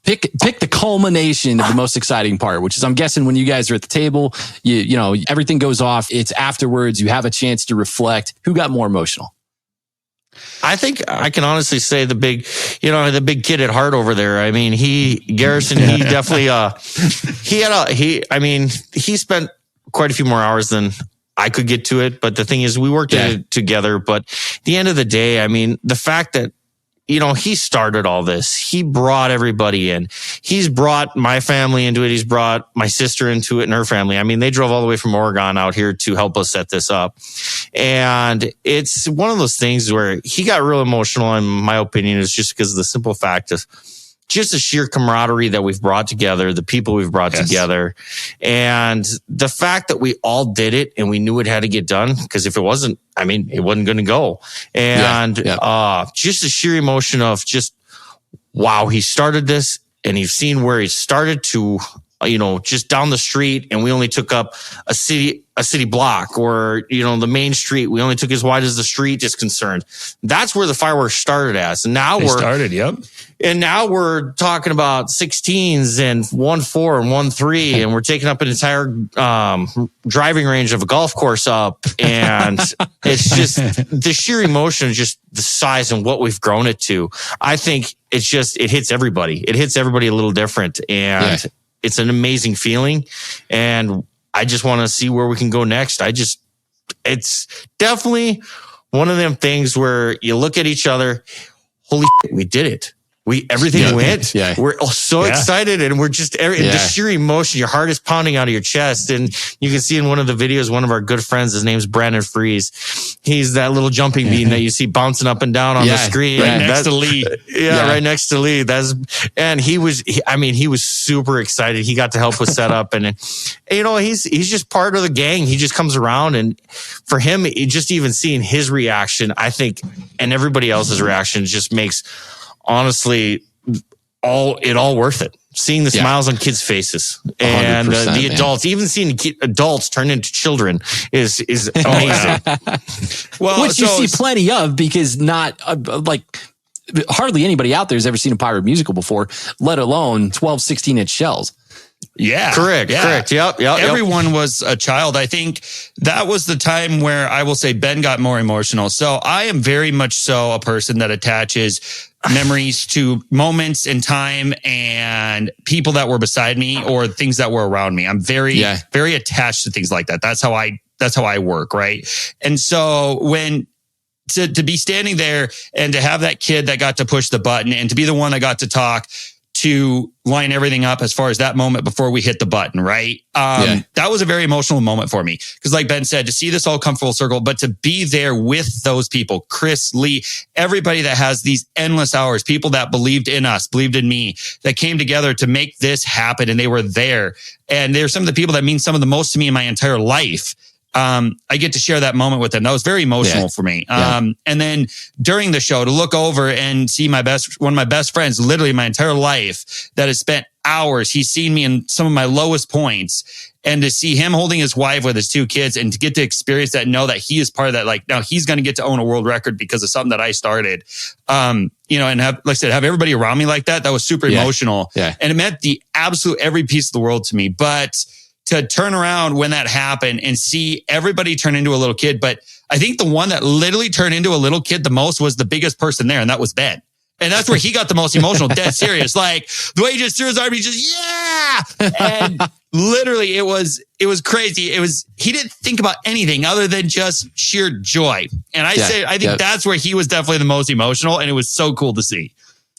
Pick the culmination of the most exciting part, which is, I'm guessing, when you guys are at the table, you know, everything goes off. It's afterwards. You have a chance to reflect. Who got more emotional? I think I can honestly say the big kid at heart over there. I mean, Garisson, he definitely, he spent quite a few more hours than I could get to it. But the thing is, we worked it together. But at the end of the day, I mean, the fact that, you know, he started all this. He brought everybody in. He's brought my family into it. He's brought my sister into it and her family. I mean, they drove all the way from Oregon out here to help us set this up. And it's one of those things where he got real emotional, in my opinion, is just because of the simple fact of just the sheer camaraderie that we've brought together, the people we've brought together, and the fact that we all did it and we knew it had to get done, because if it wasn't, I mean, it wasn't going to go. And just the sheer emotion of just, wow, he started this and you've seen where he started to just down the street and we only took up a city block, or, the main street, we only took as wide as the street is concerned. That's where the fireworks started as. And now And now we're talking about 16s and 1.4 and 1.3, and we're taking up an entire driving range of a golf course up. And it's just the sheer emotion, just the size and what we've grown it to. I think it hits everybody. It hits everybody a little different, and it's an amazing feeling. And I just want to see where we can go next. It's definitely one of them things where you look at each other, holy shit, we did it. Everything went. Yeah. We're so excited, and we're just the sheer emotion. Your heart is pounding out of your chest, and you can see in one of the videos, one of our good friends, his name's Brandon Freeze. He's that little jumping bean that you see bouncing up and down on the screen, right next to Lee. Right next to Lee. He was super excited. He got to help with setup, and he's just part of the gang. He just comes around, and for him, just even seeing his reaction, I think, and everybody else's reaction just makes, honestly, all worth it. Seeing the smiles on kids' faces, and the adults, even seeing adults turn into children is amazing. Which you see plenty of, because not hardly anybody out there has ever seen a Pyro musical before, let alone 12, 16-inch shells. Yeah. Correct. Yep. Everyone was a child. I think that was the time where I will say Ben got more emotional. So I am very much so a person that attaches memories to moments in time and people that were beside me or things that were around me. I'm very, very attached to things like that. That's how I work. Right. And so to be standing there and to have that kid that got to push the button and to be the one that got to talk, to line everything up as far as that moment before we hit the button, right? That was a very emotional moment for me. Because like Ben said, to see this all come full circle, but to be there with those people, Chris, Lee, everybody that has these endless hours, people that believed in us, believed in me, that came together to make this happen, and they were there. And they're some of the people that mean some of the most to me in my entire life. I get to share that moment with them. That was very emotional for me. And then during the show, to look over and see one of my best friends, literally my entire life, that has spent hours. He's seen me in some of my lowest points, and to see him holding his wife with his two kids, and to get to experience that, know that he is part of that. Like, now he's going to get to own a world record because of something that I started, and have, like I said, have everybody around me like that. That was super emotional. Yeah. And it meant the absolute every piece of the world to me. But to turn around when that happened and see everybody turn into a little kid. But I think the one that literally turned into a little kid the most was the biggest person there, and that was Ben. And that's where he got the most emotional, dead serious. Like, the way he just threw his arm, he just, and literally it was crazy. He didn't think about anything other than just sheer joy. And I think that's where he was definitely the most emotional, and it was so cool to see.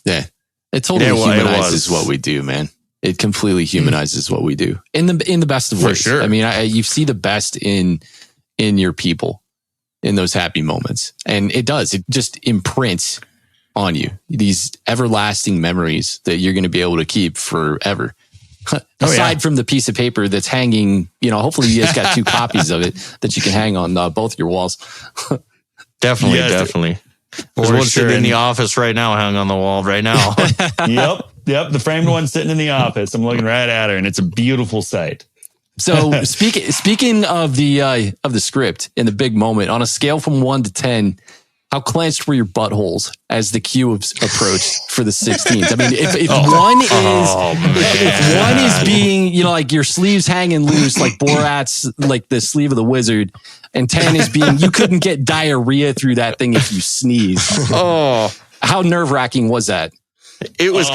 Yeah. It totally humanizes what we do, man. It completely humanizes what we do in the best of ways. For sure. I mean, you see the best in your people in those happy moments, and it just imprints on you these everlasting memories that you're going to be able to keep forever. Aside from the piece of paper that's hanging, hopefully you guys got 2 copies of it that you can hang on both your walls. Definitely. There's one sitting in the office right now, hung on the wall right now. Yep. The framed one sitting in the office. I'm looking right at her, and it's a beautiful sight. So speaking of the script in the big moment, on a scale from 1 to 10, how clenched were your buttholes as the queue approached for the 16th? I mean, if one is being, like your sleeves hanging loose, like Borat's, like the sleeve of the wizard, and 10 is being, you couldn't get diarrhea through that thing if you sneeze. How nerve-wracking was that? It was.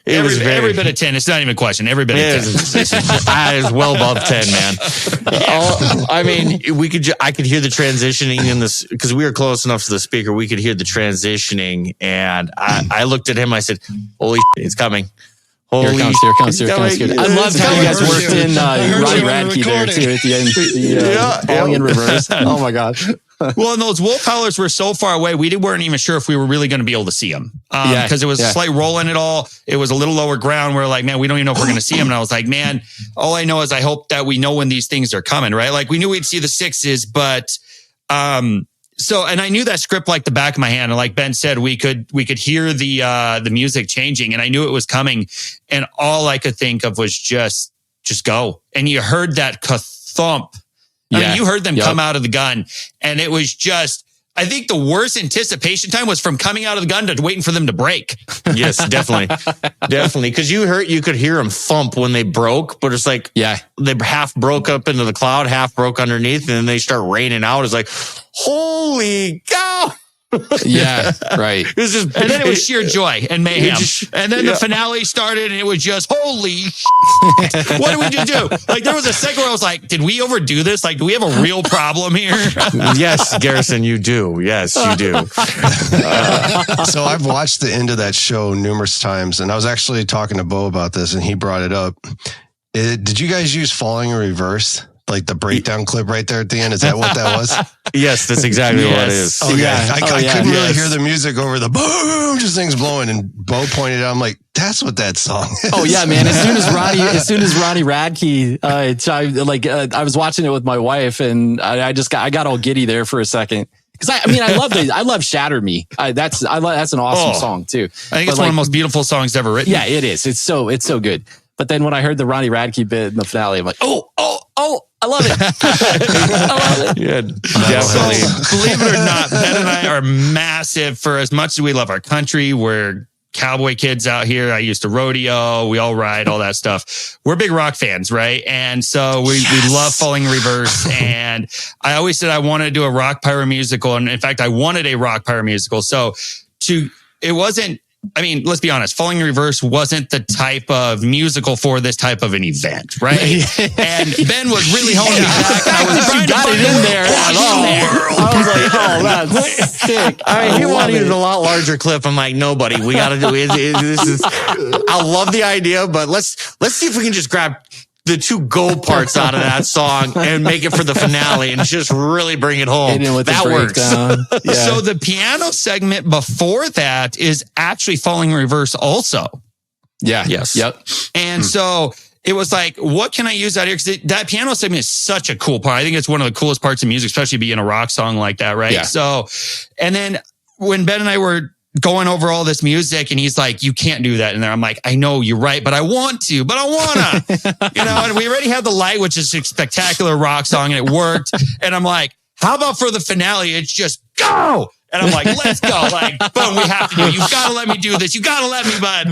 It was every bit of 10. It's not even a question. Every bit of 10. I was well above 10, man. I mean, I could hear the transitioning in this, because we were close enough to the speaker. We could hear the transitioning, and I looked at him. I said, "Holy shit, it's coming." Here it comes. I love how you guys worked in Ronnie Radke there too at the end. Falling in reverse. Oh my God. Well, and those wolf howlers were so far away, we weren't even sure if we were really going to be able to see them. Because it was a slight roll in it all. It was a little lower ground. We're like, man, we don't even know if we're going to see them. And I was like, man, all I know is I hope that we know when these things are coming, right? Like, we knew we'd see the 6s, but and I knew that script like the back of my hand. And like Ben said, we could hear the music changing, and I knew it was coming. And all I could think of was just just go. And you heard that thump. I mean, you heard them come out of the gun, and it was just, I think the worst anticipation time was from coming out of the gun to waiting for them to break. Yes, definitely. Definitely. Because you could hear them thump when they broke, but it's like, they half broke up into the cloud, half broke underneath, and then they start raining out. It's like, holy cow. Yeah, right. It was just, and then it was sheer joy and mayhem. And then the finale started, and it was just, holy shit. What did we just do? Like, there was a second where I was like, did we overdo this? Like, do we have a real problem here? Yes, Garrison, you do. Yes, you do. So I've watched the end of that show numerous times, and I was actually talking to Bo about this, and he brought it up. Did you guys use Falling in Reverse? Like the breakdown clip right there at the end? Is that what that was? Yes, that's exactly what it is. Okay. I couldn't really hear the music over the boom, just things blowing. And Bo pointed out, I'm like, that's what that song is. Oh yeah, man. As soon as Ronnie Radke, I was watching it with my wife, and I got all giddy there for a second. Because I love Shatter Me. That's an awesome song too. I think it's one of the most beautiful songs ever written. Yeah, it is. It's so good. But then when I heard the Ronnie Radke bit in the finale, I'm like, oh, I love it. I love it. Yeah, definitely. So, believe it or not, Ben and I are massive. For as much as we love our country, we're cowboy kids out here. I used to rodeo. We all ride, all that stuff. We're big rock fans, right? And so we love Falling in Reverse. And I always said I wanted to do a rock pyro musical. And in fact, I wanted a rock pyro musical. So it wasn't, I mean, let's be honest, Falling in Reverse wasn't the type of musical for this type of an event, right? And Ben was really holding me back. I was trying to got it in there. I was like, oh, that's sick. He wanted a lot larger clip. I'm like, nobody, we got to do it. This is, I love the idea, but let's see if we can just grab the two go parts out of that song and make it for the finale and just really bring it home. That works. So the piano segment before that is actually Falling in Reverse also. Yeah. Yes. Yep. And so it was like, what can I use out here? Because that piano segment is such a cool part. I think it's one of the coolest parts of music, especially being a rock song like that, right? Yeah. So, and then when Ben and I were going over all this music, and he's like, you can't do that in there. I'm like, I know you're right, but I want to, and we already had The Light, which is a spectacular rock song, and it worked. And I'm like, how about for the finale? It's just go. And I'm like, let's go. Like, boom, we have to do it. You got to let me do this. You got to let me, bud.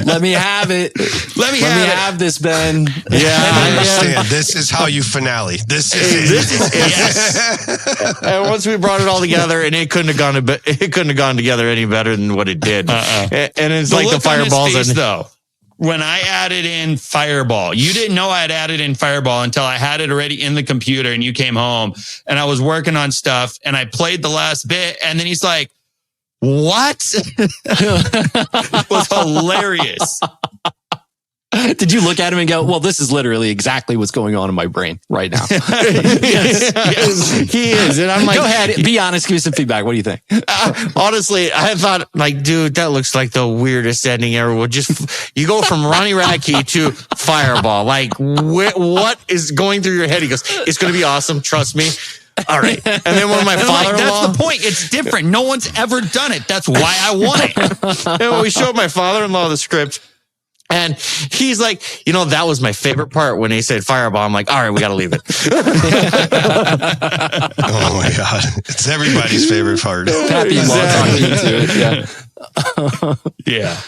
Let me have it. Let me have this, Ben. Yeah, I understand. This is how you finale. This is it. Yes. And once we brought it all together, and it couldn't have gone together any better than what it did. And it's like the fireballs. Though, when I added in Fireball, you didn't know I had added in Fireball until I had it already in the computer and you came home, and I was working on stuff and I played the last bit, and then he's like, what? It was hilarious. Did you look at him and go, well, this is literally exactly what's going on in my brain right now? Yes. He is. And I'm like, go ahead, be honest, give me some feedback. What do you think? Honestly, I thought, like, dude, that looks like the weirdest ending ever. You go from Ronnie Radke to Fireball. Like, what is going through your head? He goes, it's going to be awesome. Trust me. All right. And then when my father-in-law... that's the point. It's different. No one's ever done it. That's why I want it. And when we showed my father-in-law the script, and he's like, that was my favorite part when he said Fireball. I'm like, all right, we got to leave it. Oh my God. It's everybody's favorite part. Happy talking to it. Yeah.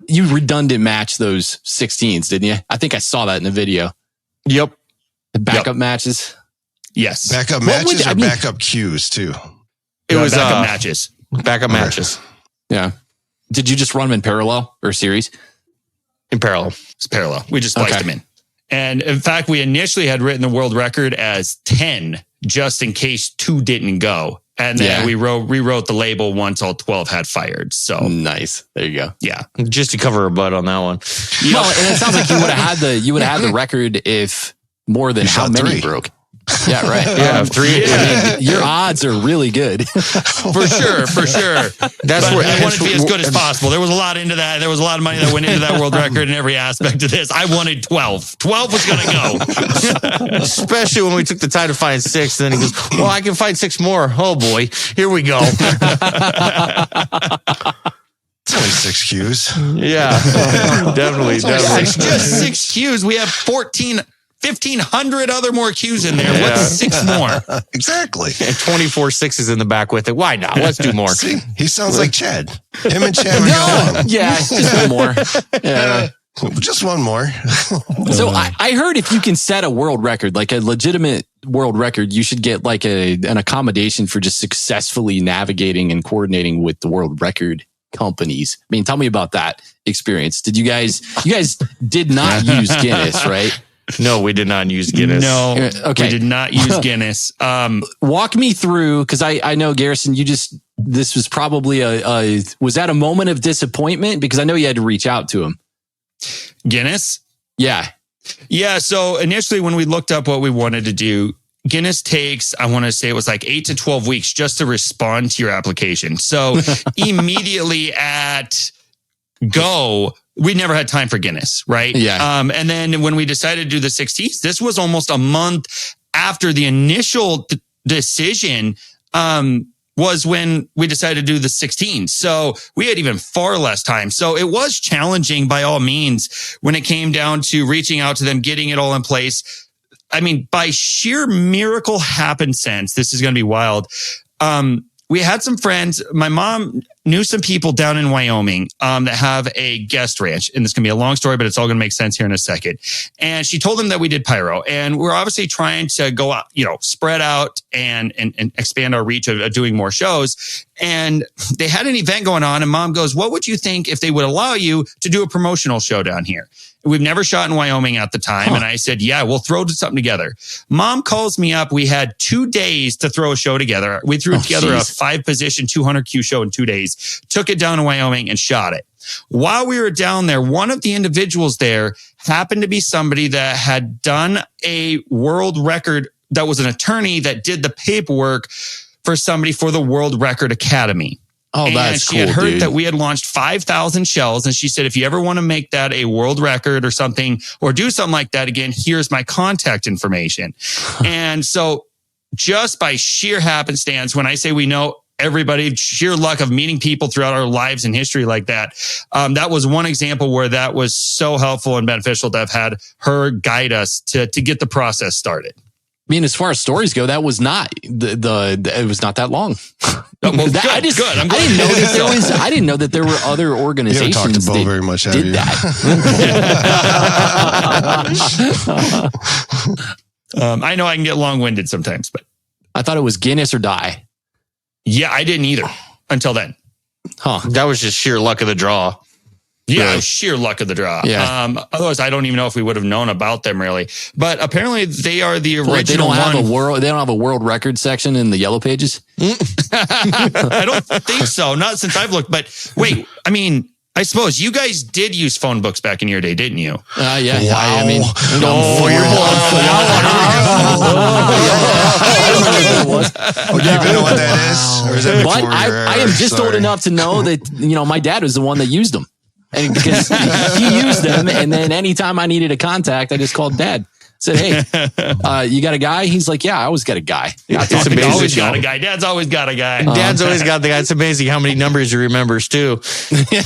You redundant match those 16s, didn't you? I think I saw that in the video. Yep. The backup matches. Yes. Backup matches or backup cues too? It was backup matches. Backup matches. Yeah. Did you just run them in parallel or series? In parallel. It's parallel. We just spliced them in. And in fact, we initially had written the world record as 10, just in case 2 didn't go. And then we rewrote the label once all 12 had fired. So nice. There you go. Yeah. Just to cover a butt on that one. Well, and it sounds like you would have had the record if more than how many broke. Yeah, right. Yeah, 3. I mean, your odds are really good. For sure. That's where I wanted to be as good as possible. There was a lot into that. There was a lot of money that went into that world record in every aspect of this. I wanted 12. 12 was going to go. Especially when we took the time to find 6. And then he goes, well, I can find 6 more. Oh boy, here we go. 6 cues. Yeah, definitely. It's just 6 cues. We have 1,500 other more cues in there. What's 6 more? Exactly. And 24 sixes in the back with it. Why not? Let's do more. See, he sounds like Chad. Him and Chad would go on. Yeah, just one more. Yeah. Just one more. So I heard if you can set a world record, like a legitimate world record, you should get like an accommodation for just successfully navigating and coordinating with the world record companies. I mean, tell me about that experience. You guys did not use Guinness, right? No, we did not use Guinness. No, okay. We did not use Guinness. Walk me through, because I know, Garisson, this was probably was that a moment of disappointment? Because I know you had to reach out to him. Guinness? Yeah. Yeah. So initially when we looked up what we wanted to do, Guinness takes, I want to say it was like 8 to 12 weeks just to respond to your application. So immediately at go, we never had time for Guinness, right? Yeah. And then when we decided to do the 16th, this was almost a month after the initial decision, was when we decided to do the 16. So we had even far less time. So it was challenging by all means when it came down to reaching out to them, getting it all in place. I mean, by sheer miracle happenstance, this is going to be wild. We had some friends. My mom knew some people down in Wyoming that have a guest ranch. And this can be a long story, but it's all going to make sense here in a second. And she told them that we did Pyro. And we're obviously trying to go out, spread out and expand our reach of doing more shows. And they had an event going on. And Mom goes, what would you think if they would allow you to do a promotional show down here? We've never shot in Wyoming at the time. And I said, yeah, we'll throw something together. Mom calls me up. We had 2 days to throw a show together. We threw together a 5-position, 200 Q show in 2 days, took it down to Wyoming and shot it. While we were down there, one of the individuals there happened to be somebody that had done a world record, that was an attorney that did the paperwork for somebody for the World Record Academy. Oh, and that's she cool, had heard dude. that we had launched 5,000 shells. And she said, if you ever want to make that a world record or something, or do something like that again, here's my contact information. And so just by sheer happenstance, when I say we know everybody, sheer luck of meeting people throughout our lives and history like that, that was one example where that was so helpful and beneficial to have had her guide us to get the process started. I mean, as far as stories go, that was not it was not that long. Well, good. I'm glad. I didn't know that there were other You haven't organizations talked to Bo that very much, have did you? that. I know I can get long-winded sometimes, but I thought it was Guinness or die. yeah, I didn't either until then. Huh. That was just sheer luck of the draw. Yeah, Really? sheer luck of the draw. Yeah. Otherwise, I don't even know if we would have known about them really. But apparently, they are the original Like they don't one. they don't have a world record section in the yellow pages. I don't think so. Not since I've looked. But wait, I mean, I suppose you guys did use phone books back in your day, didn't you? Yeah. Wow. I mean, Oh, do you even know what that is? Or is that but before your era? I am just old Sorry. enough to know that my dad was the one that used them, and because he used them, and then anytime I needed a contact, I just called Dad. Said, hey, you got a guy? He's like, yeah, I always got a guy. It's Dad's amazing. always got a guy. Dad's always got a guy. Dad's always got the guy. It's amazing how many numbers he remembers too. Yeah,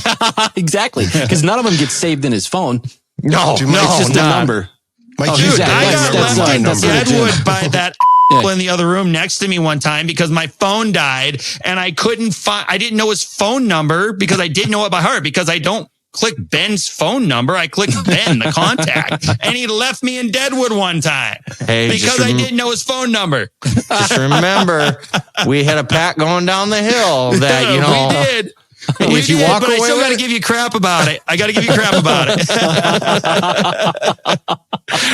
exactly. Because none of them get saved in his phone. No, Dude, It's just a not. number. My Oh, kid dude, I got that's left in that's Deadwood by that Yeah. in the other room next to me one time because my phone died and I couldn't find. I didn't know his phone number because I didn't know it by heart because I don't click Ben's phone number. I clicked Ben, the contact, and he left me in Deadwood one time Hey, because I didn't know his phone number. Just remember, we had a pack going down the hill that, we did. We if you did, walk but I away still with got to it- give you crap about it. I got to give you crap about it.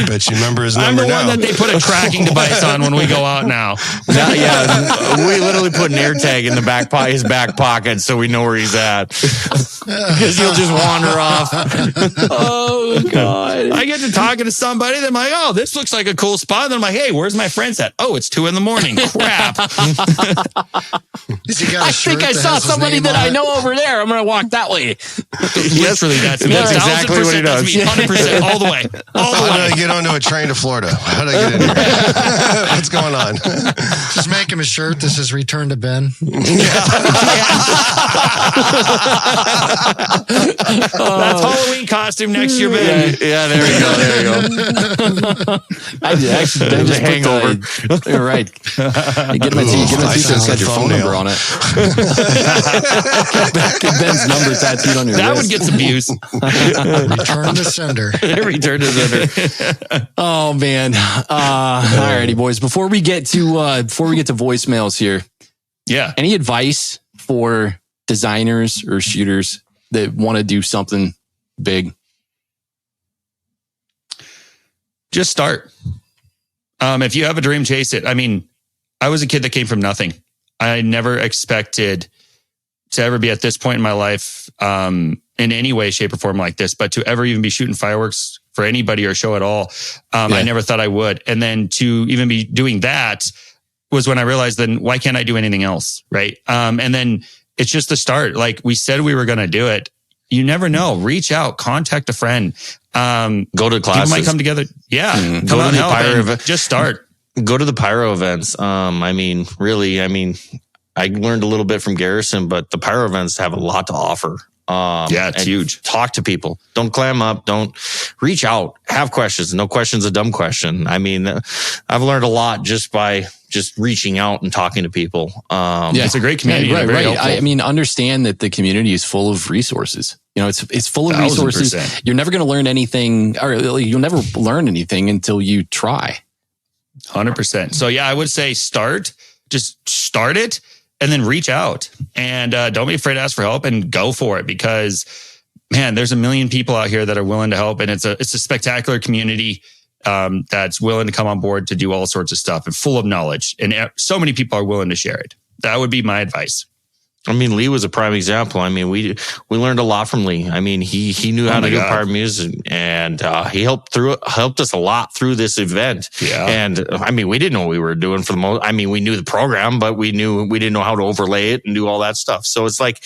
Bet you remember his I'm number the one now. that they put a tracking device on when we go out now. Yeah, we literally put an air tag in the his back pocket so we know where he's at. Because he'll just wander off. Oh, God. I get to talking to somebody. They're like, oh, this looks like a cool spot. Then I'm like, hey, where's my friends at? Oh, it's 2 a.m. Crap. Has he got a I shirt think I that saw has his somebody name that on I it? know over there. I'm going to walk that way. Literally, that's exactly what he does. me. 100% all the way. All the way. did I get onto a train to Florida? How did I get in here? What's going on? Just make him a shirt that says "Return to Ben." That's Halloween costume next year, Ben. Yeah, there we go. There you go. I did actually then just hangover. You're right. Get my t-shirt, got your phone number on it. Get Ben's number tattooed on your That wrist. would get some views. Return to sender. Return to sender. Oh man. Alrighty, boys. Before we get to voicemails here, Yeah. any advice for designers or shooters that want to do something big? Just start. If you have a dream, chase it. I mean, I was a kid that came from nothing. I never expected to ever be at this point in my life, in any way, shape, or form like this, but to ever even be shooting fireworks for anybody or show at all. I never thought I would. And then to even be doing that was when I realized, then why can't I do anything else? Right. And then it's just the start. Like we said, we were going to do it. You never know. Reach out, contact a friend. Go to classes. People might come together. Yeah. Mm-hmm. Come Go out to the and help Pyro and event. just start. Go to the Pyro events. I mean, I learned a little bit from Garisson, but the Pyro events have a lot to offer. Yeah, it's huge. Talk to people. Don't clam up. Don't reach out. Have questions. No question's a dumb question. I mean, I've learned a lot just by reaching out and talking to people. It's a great community. Yeah, Very right. helpful. I mean, understand that the community is full of resources. You know, it's full of resources. 1000%. You're never going to learn anything, or you'll never learn anything until you try. 100%. So yeah, I would say just start it and then reach out and don't be afraid to ask for help and go for it because man, there's a million people out here that are willing to help. And it's a spectacular community that's willing to come on board to do all sorts of stuff and full of knowledge. And so many people are willing to share it. That would be my advice. I mean, Lee was a prime example. I mean, we learned a lot from Lee. I mean, he knew how to do pyro music, and he helped us a lot through this event. Yeah. And I mean, we didn't know what we were doing for the most. I mean, we knew the program, but we didn't know how to overlay it and do all that stuff. So it's like,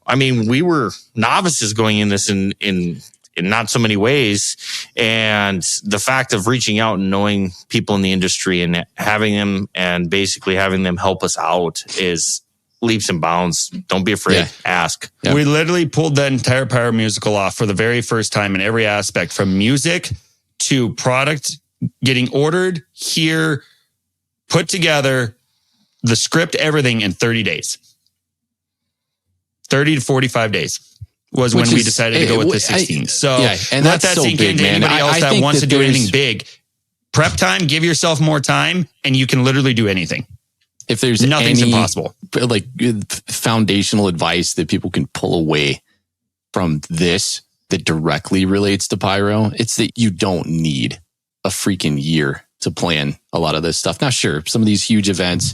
I mean, we were novices going in this in not so many ways. And the fact of reaching out and knowing people in the industry and having them help us out is leaps and bounds. Don't be afraid. Ask. Yeah. We literally pulled that entire Pyro musical off for the very first time in every aspect, from music to product getting ordered, here, put together, the script, everything in 30 days. 30 to 45 days was when we decided to go with the 16. And let that sink into anybody else that wants to do anything big. Prep time, give yourself more time, and you can literally do anything. If there's nothing's impossible, like foundational advice that people can pull away from this that directly relates to Pyro, it's that you don't need a freaking year to plan a lot of this stuff. Now, sure, some of these huge events,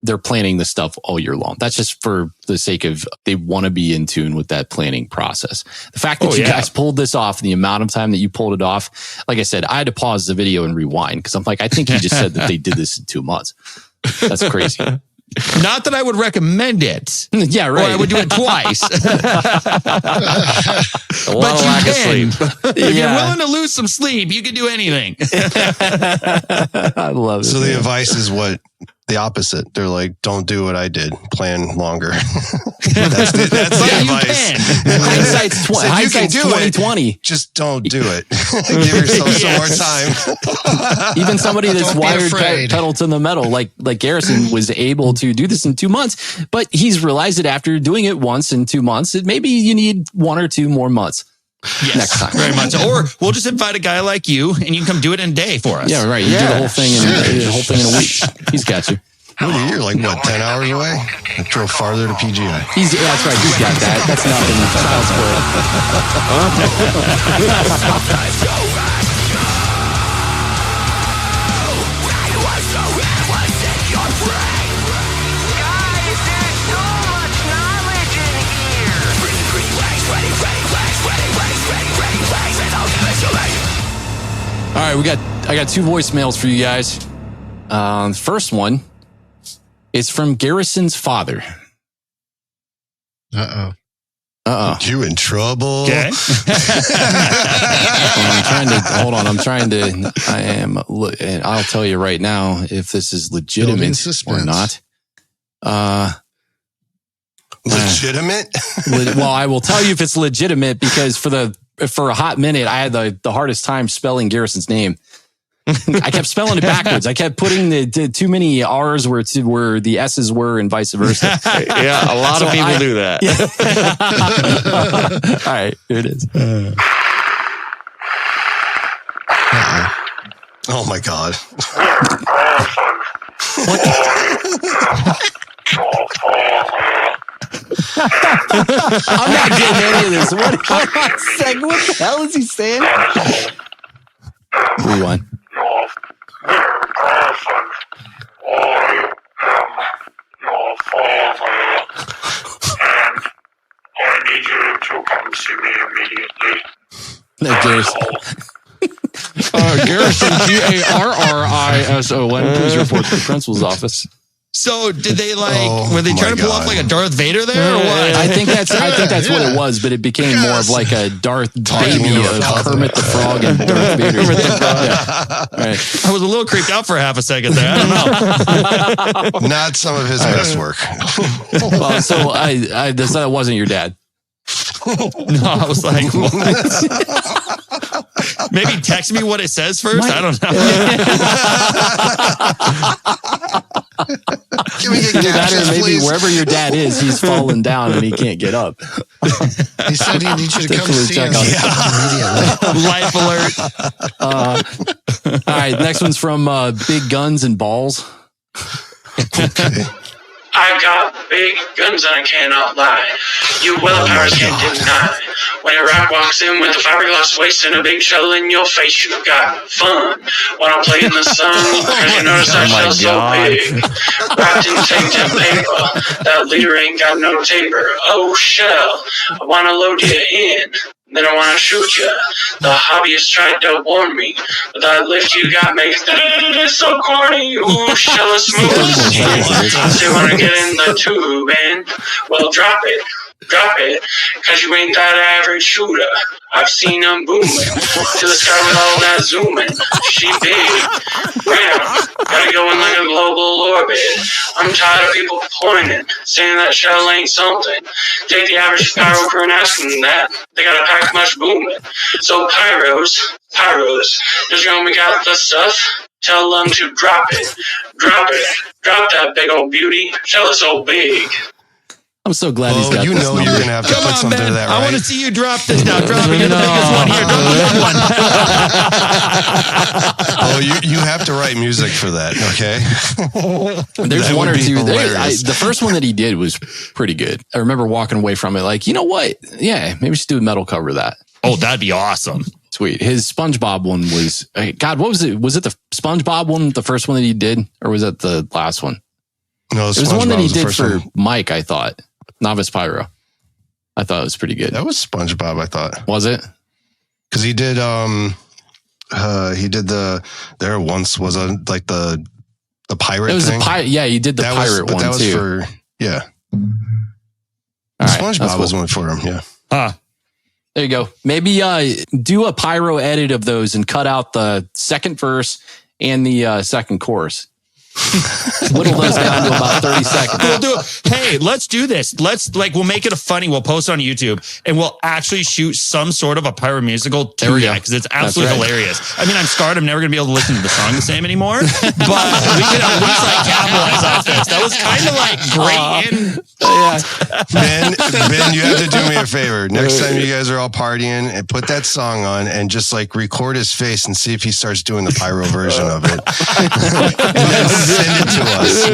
they're planning this stuff all year long. That's just for the sake of they want to be in tune with that planning process. The fact that you guys pulled this off, the amount of time that you pulled it off, like I said, I had to pause the video and rewind because I'm like, I think he just said that they did this in 2 months. That's crazy. Not that I would recommend it. Yeah, right. Or I would do it twice. A lot of lack of sleep. If you're willing to lose some sleep, you can do anything. I love it. So the advice is what? The opposite. They're like, don't do what I did. Plan longer. That's the advice. Hindsight's 2020. Just don't do it. Give yourself some more time. Even somebody that's wired pedal to the metal, like Garisson, was able to do this in 2 months, but he's realized that after doing it once in 2 months, that maybe you need 1 or 2 more months. Yes, next time. Very much. Or we'll just invite a guy like you and you can come do it in a day for us. Yeah, right. You do the whole thing in a week. He's got you. You're like, what, 10 hours away? I drove farther to PGI. That's right. He's got that. That's nothing. Child's play. All right, I got 2 voicemails for you guys. The first one is from Garrison's father. Uh-oh. You in trouble? Okay. and I'll tell you right now if this is legitimate or not. Legitimate? Well, I will tell you if it's legitimate because for a hot minute, I had the hardest time spelling Garrison's name. I kept spelling it backwards. I kept putting the too many R's where the S's were and vice versa. Yeah, a lot of people do that. Yeah. All right, here it is. Oh my God. I'm not getting any of this. What the hell is he saying? Rewind. I need you to come see me immediately. No, Garrison. Garrison, Garrison. Please report to the principal's office. So did they were they trying to pull off like a Darth Vader there or what? I think that's what it was, but it became more of like a Darth baby of Kermit the Frog and Darth Vader. Yeah. Right. I was a little creeped out for half a second there. I don't know. Not some of his best work. Well, so that wasn't your dad. No, I was like, what? Maybe text me what it says first. I don't know. Can we get captions, maybe please? wherever your dad is, he's fallen down and he can't get up. He said he needs you to come see him immediately. Life alert. All right, next one's from Big Guns and Balls. Okay. I got big guns and I cannot lie. You willpowerers can't deny. When a rat walks in with a fiberglass waist and a big shell in your face, you got fun. When I'm playing the sun, cause you notice that shell's so big. Wrapped in taped and paper, that leader ain't got no taper. Oh, shell, I wanna load you in. Then I want to shoot you. The hobbyist tried to warn me, but that lift you got makes it so corny. Ooh, shell is smooth. So you want to get in the tube and, well, drop it, cause you ain't that average shooter. I've seen them booming to the sky with all that zooming. She big, round, gotta go in like a global orbit. I'm tired of people pointing, saying that shell ain't something. Take the average pyro crew and ask them that. They gotta pack much booming. So pyros, just when we got the stuff, tell them to drop it, drop that big old beauty. Shell is so big. I'm so glad he's got you this know number. you're going to have to Come put on, something Ben. to that, right? I want to see you drop this now. Drop it. You're the biggest one here. Drop the big one. Oh, you have to write music for that, okay? There's That one would or be two. hilarious. The first one that he did was pretty good. I remember walking away from it like, you know what? Yeah, maybe we should do a metal cover of that. Oh, that'd be awesome. Sweet. His SpongeBob one was, God, what was it? Was it the SpongeBob one, the first one that he did? Or was that the last one? No, It was the one that he SpongeBob was the did first for one. Mike, I thought. Novice Pyro. I thought it was pretty good. That was SpongeBob, I thought. Was it? Because he did there once was like the pirate It was thing. yeah, he did the pirate one that was too. for, yeah. All right, SpongeBob that's was cool. one for him, yeah. There you go. Maybe do a pyro edit of those and cut out the second verse and the second chorus. Whittle those down to about 30 seconds. We'll do it. Hey, let's do this. We'll make it we'll post it on YouTube and we'll actually shoot some sort of a pyro musical to that because it's absolutely hilarious. I mean, I'm scarred. I'm never going to be able to listen to the song the same anymore, but we can at least capitalize off this. That was kind of great. Ben, you have to do me a favor. Next time you guys are all partying and put that song on and just record his face and see if he starts doing the pyro version of it. Send it to us.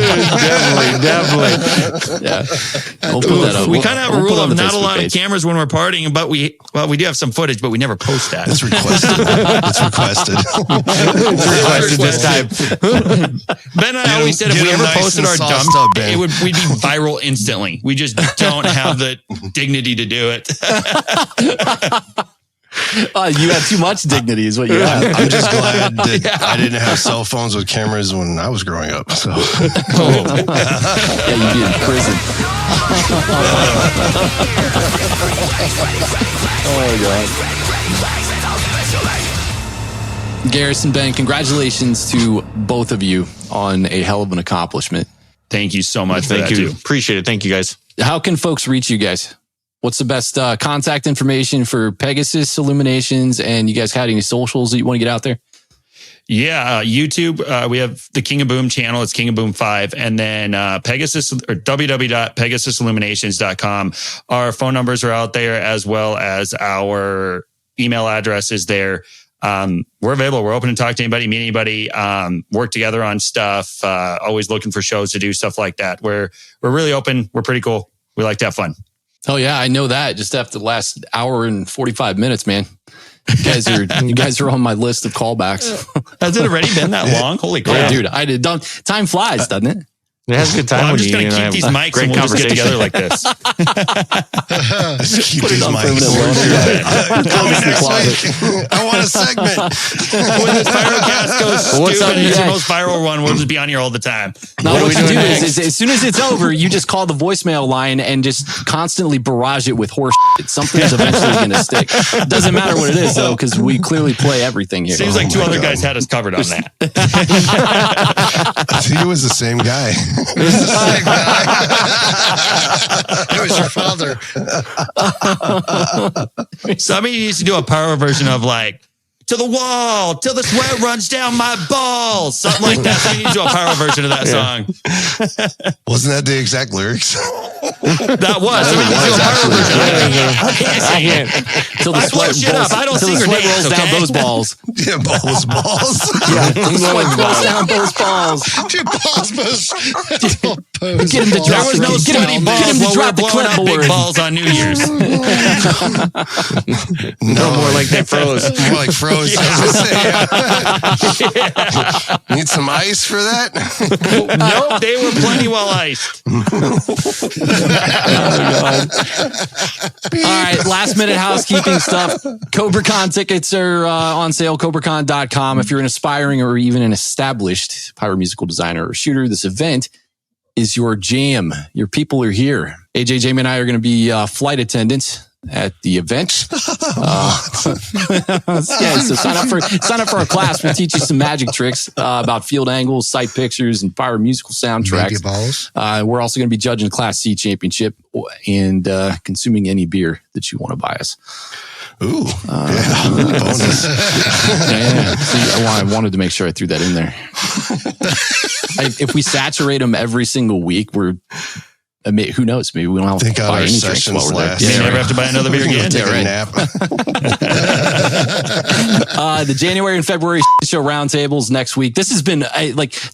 Definitely. Yeah. We'll put that up. We kind of have a rule of not a lot page. of cameras when we're partying, but we do have some footage, but we never post that. It's requested. It's requested. This time. Ben and I always said if we ever nice posted and our sauced dump, up, Ben. we'd be viral instantly. We just don't have the dignity to do it. You have too much dignity is what you have. I'm just glad that I didn't have cell phones with cameras when I was growing up. So, Yeah, you'd be in prison. Oh, God. Garisson, Ben, congratulations to both of you on a hell of an accomplishment. Thank you so much. Thank you. Appreciate it. Thank you, guys. How can folks reach you guys? What's the best contact information for Pegasus Illuminations? And you guys had any socials that you want to get out there? Yeah, YouTube. We have the King of Boom channel. It's King of Boom 5. And then Pegasus or www.pegasusilluminations.com. Our phone numbers are out there, as well as our email address is there. We're available. We're open to talk to anybody, meet anybody, work together on stuff. Always looking for shows to do, stuff like that. We're really open. We're pretty cool. We like to have fun. Oh yeah, I know that. Just after the last hour and 45 minutes, man. You guys are on my list of callbacks. Has it already been that long? Holy crap. Yeah, dude. Time flies, doesn't it? It has a good time. Well, I'm when just going to keep these mics and we'll just get together like this. Keep Put it these on mics. I want a segment. When this Pyrocast goes stupid, it's your most viral one. We'll just be on here all the time. No, what you do is as soon as it's over, you just call the voicemail line and just constantly barrage it with horse shit. Something's eventually going to stick. Doesn't matter what it is, though, because we clearly play everything here. Seems like two other guys had us covered on that. I think it was the same guy. It was the same guy. It was your father. Somebody needs to do a Pyro version of like, to the wall, till the sweat runs down my balls. Something like that. So you need to do a Pyro version of that song. Wasn't that the exact lyrics? That was. So we need to do a Pyro version. I can't sing it. Till the sweat up. I don't sing or dance, rolls down okay? those balls. Yeah, balls. Till the sweat rolls down those balls. Two balls. Get him to drop. There was no sweaty balls while we're blowing out big balls on New Year's. No, more like they froze. More like froze. Need some ice for that? Nope, they were plenty well iced. All right, last minute housekeeping stuff. CobraCon tickets are on sale, CobraCon.com. If you're an aspiring or even an established pyromusical designer or shooter, this event is your jam. Your people are here. AJ, Jamie, and I are going to be flight attendants at the event. So sign up for our class. We'll teach you some magic tricks about field angles, sight pictures, and pyromusical soundtracks. Balls. We're also going to be judging the Class C championship and consuming any beer that you want to buy us. Ooh, bonus. Yeah. See, I wanted to make sure I threw that in there. If we saturate them every single week, who knows? Maybe we don't have to buy any drinks while we're there. You never have to buy another beer again. Take a nap. The January and February show roundtables next week. This has been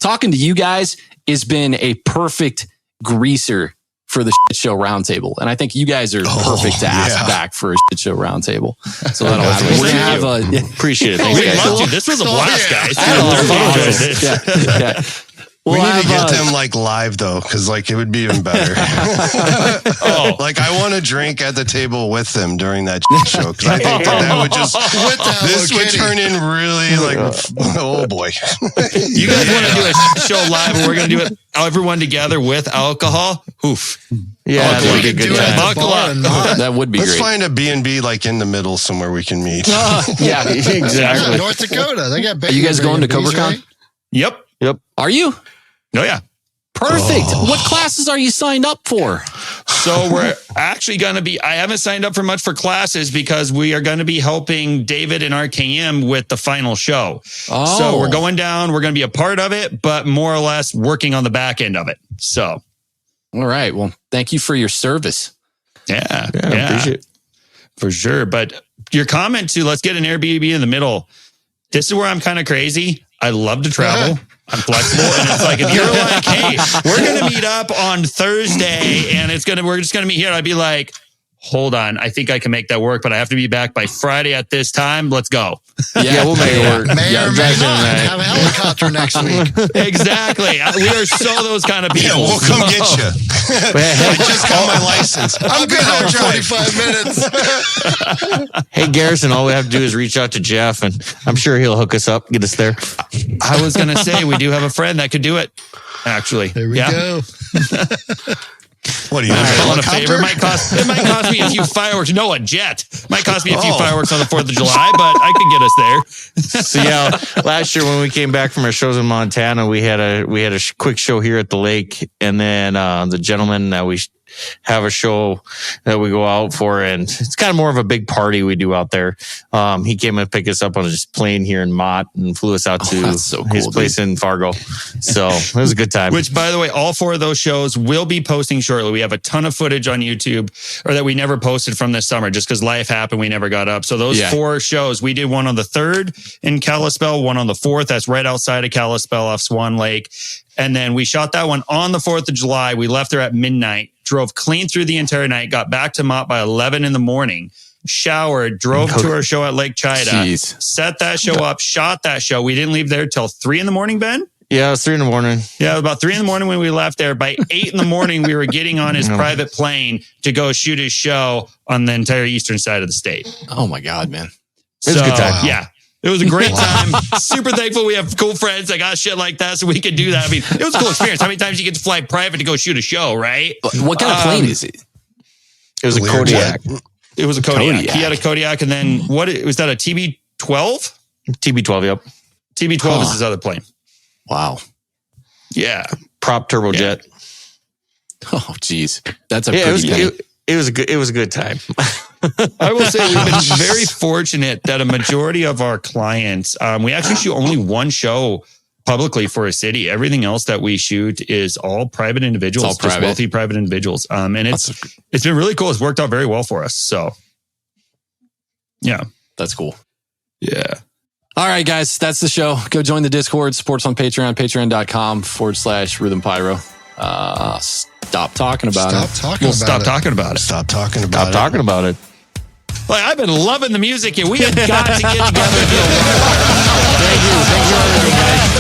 talking to you guys has been a perfect greaser for the show roundtable. And I think you guys are perfect to ask back for a show roundtable. So that'll happen. We're going to have appreciate it. Thanks, guys. This was a blast, guys. Yeah. We need to get them live though, because it would be even better. I want to drink at the table with them during that show, because I think that would just would turn in really oh boy. You guys want to do a show live, and we're going to do it everyone together with alcohol? Oof. Yeah, that would be a good time. Buckle up. That would be Let's great. find a B&B in the middle somewhere we can meet. Yeah, exactly. North Dakota. They got. Are you guys going to CobraCon? Right? Yep. Are you? Oh, yeah. Perfect. What classes are you signed up for? So we're actually going to be, I haven't signed up for much for classes because we are going to be helping David and RKM with the final show. Oh. So we're going down, we're going to be a part of it, but more or less working on the back end of it. So. All right. Well, thank you for your service. Yeah. Appreciate it. For sure. But your comment to let's get an Airbnb in the middle. This is where I'm kind of crazy. I love to travel. I'm flexible, and it's if you're like, "Hey, we're gonna meet up on Thursday, and we're just gonna meet here," I'd be like, "Hold on, I think I can make that work, but I have to be back by Friday at this time. Let's go." Yeah, we'll make it work. May or may not have a helicopter next week. Exactly. We are so those kind of people. Yeah, we'll come get you. I just got my license. I'm good for 45 minutes. Hey, Garrison, all we have to do is reach out to Jeff, and I'm sure he'll hook us up, get us there. I was going to say, we do have a friend that could do it, actually. There we go. What are you? On a favor, it might cost me a few fireworks. No, a jet. Might cost me a few fireworks on the 4th of July, but I could get us there. So yeah, last year when we came back from our shows in Montana, we had a quick show here at the lake, and then the gentleman that we have a show that we go out for, and it's kind of more of a big party we do out there. He came and picked us up on his plane here in Mott and flew us out to his place in Fargo. So it was a good time. Which, by the way, all 4 of those shows will be posting shortly. We have a ton of footage on YouTube, or that we never posted from this summer just because life happened. We never got up. So those 4 shows, we did one on the 3rd in Kalispell, one on the 4th. That's right outside of Kalispell off Swan Lake. And then we shot that one on the 4th of July. We left there at midnight, drove clean through the entire night, got back to Mott by 11 in the morning, showered, drove to our show at Lake Chida, set that show up, shot that show. We didn't leave there till 3 in the morning, Ben? Yeah, it was 3 in the morning. Yeah, about 3 in the morning when we left there. By 8 in the morning, we were getting on his private plane to go shoot his show on the entire eastern side of the state. Oh my God, man. It was a good time. Yeah. It was a great time. Super thankful we have cool friends that got shit like that so we could do that. I mean, it was a cool experience. How many times you get to fly private to go shoot a show, right? What kind of plane is it? It was a Kodiak. It was a Kodiak. He had a Kodiak, and then what was that, a TB-12? TB-12, yep. TB-12 is his other plane. Wow. Yeah. Prop turbojet. Oh, geez. That's a pretty plane. It was a good time. I will say we've been very fortunate that a majority of our clients, we actually shoot only one show publicly for a city. Everything else that we shoot is all private individuals, just wealthy private individuals. And it's been really cool. It's worked out very well for us. So yeah, that's cool. Yeah. All right, guys, that's the show. Go join the Discord. Support's on Patreon, patreon.com/Rhythm Pyro. Stop talking about it. Stop talking about it. Stop talking about it. Like, I've been loving the music, and we have got to get together. Thank you. Thank you, everybody, guys.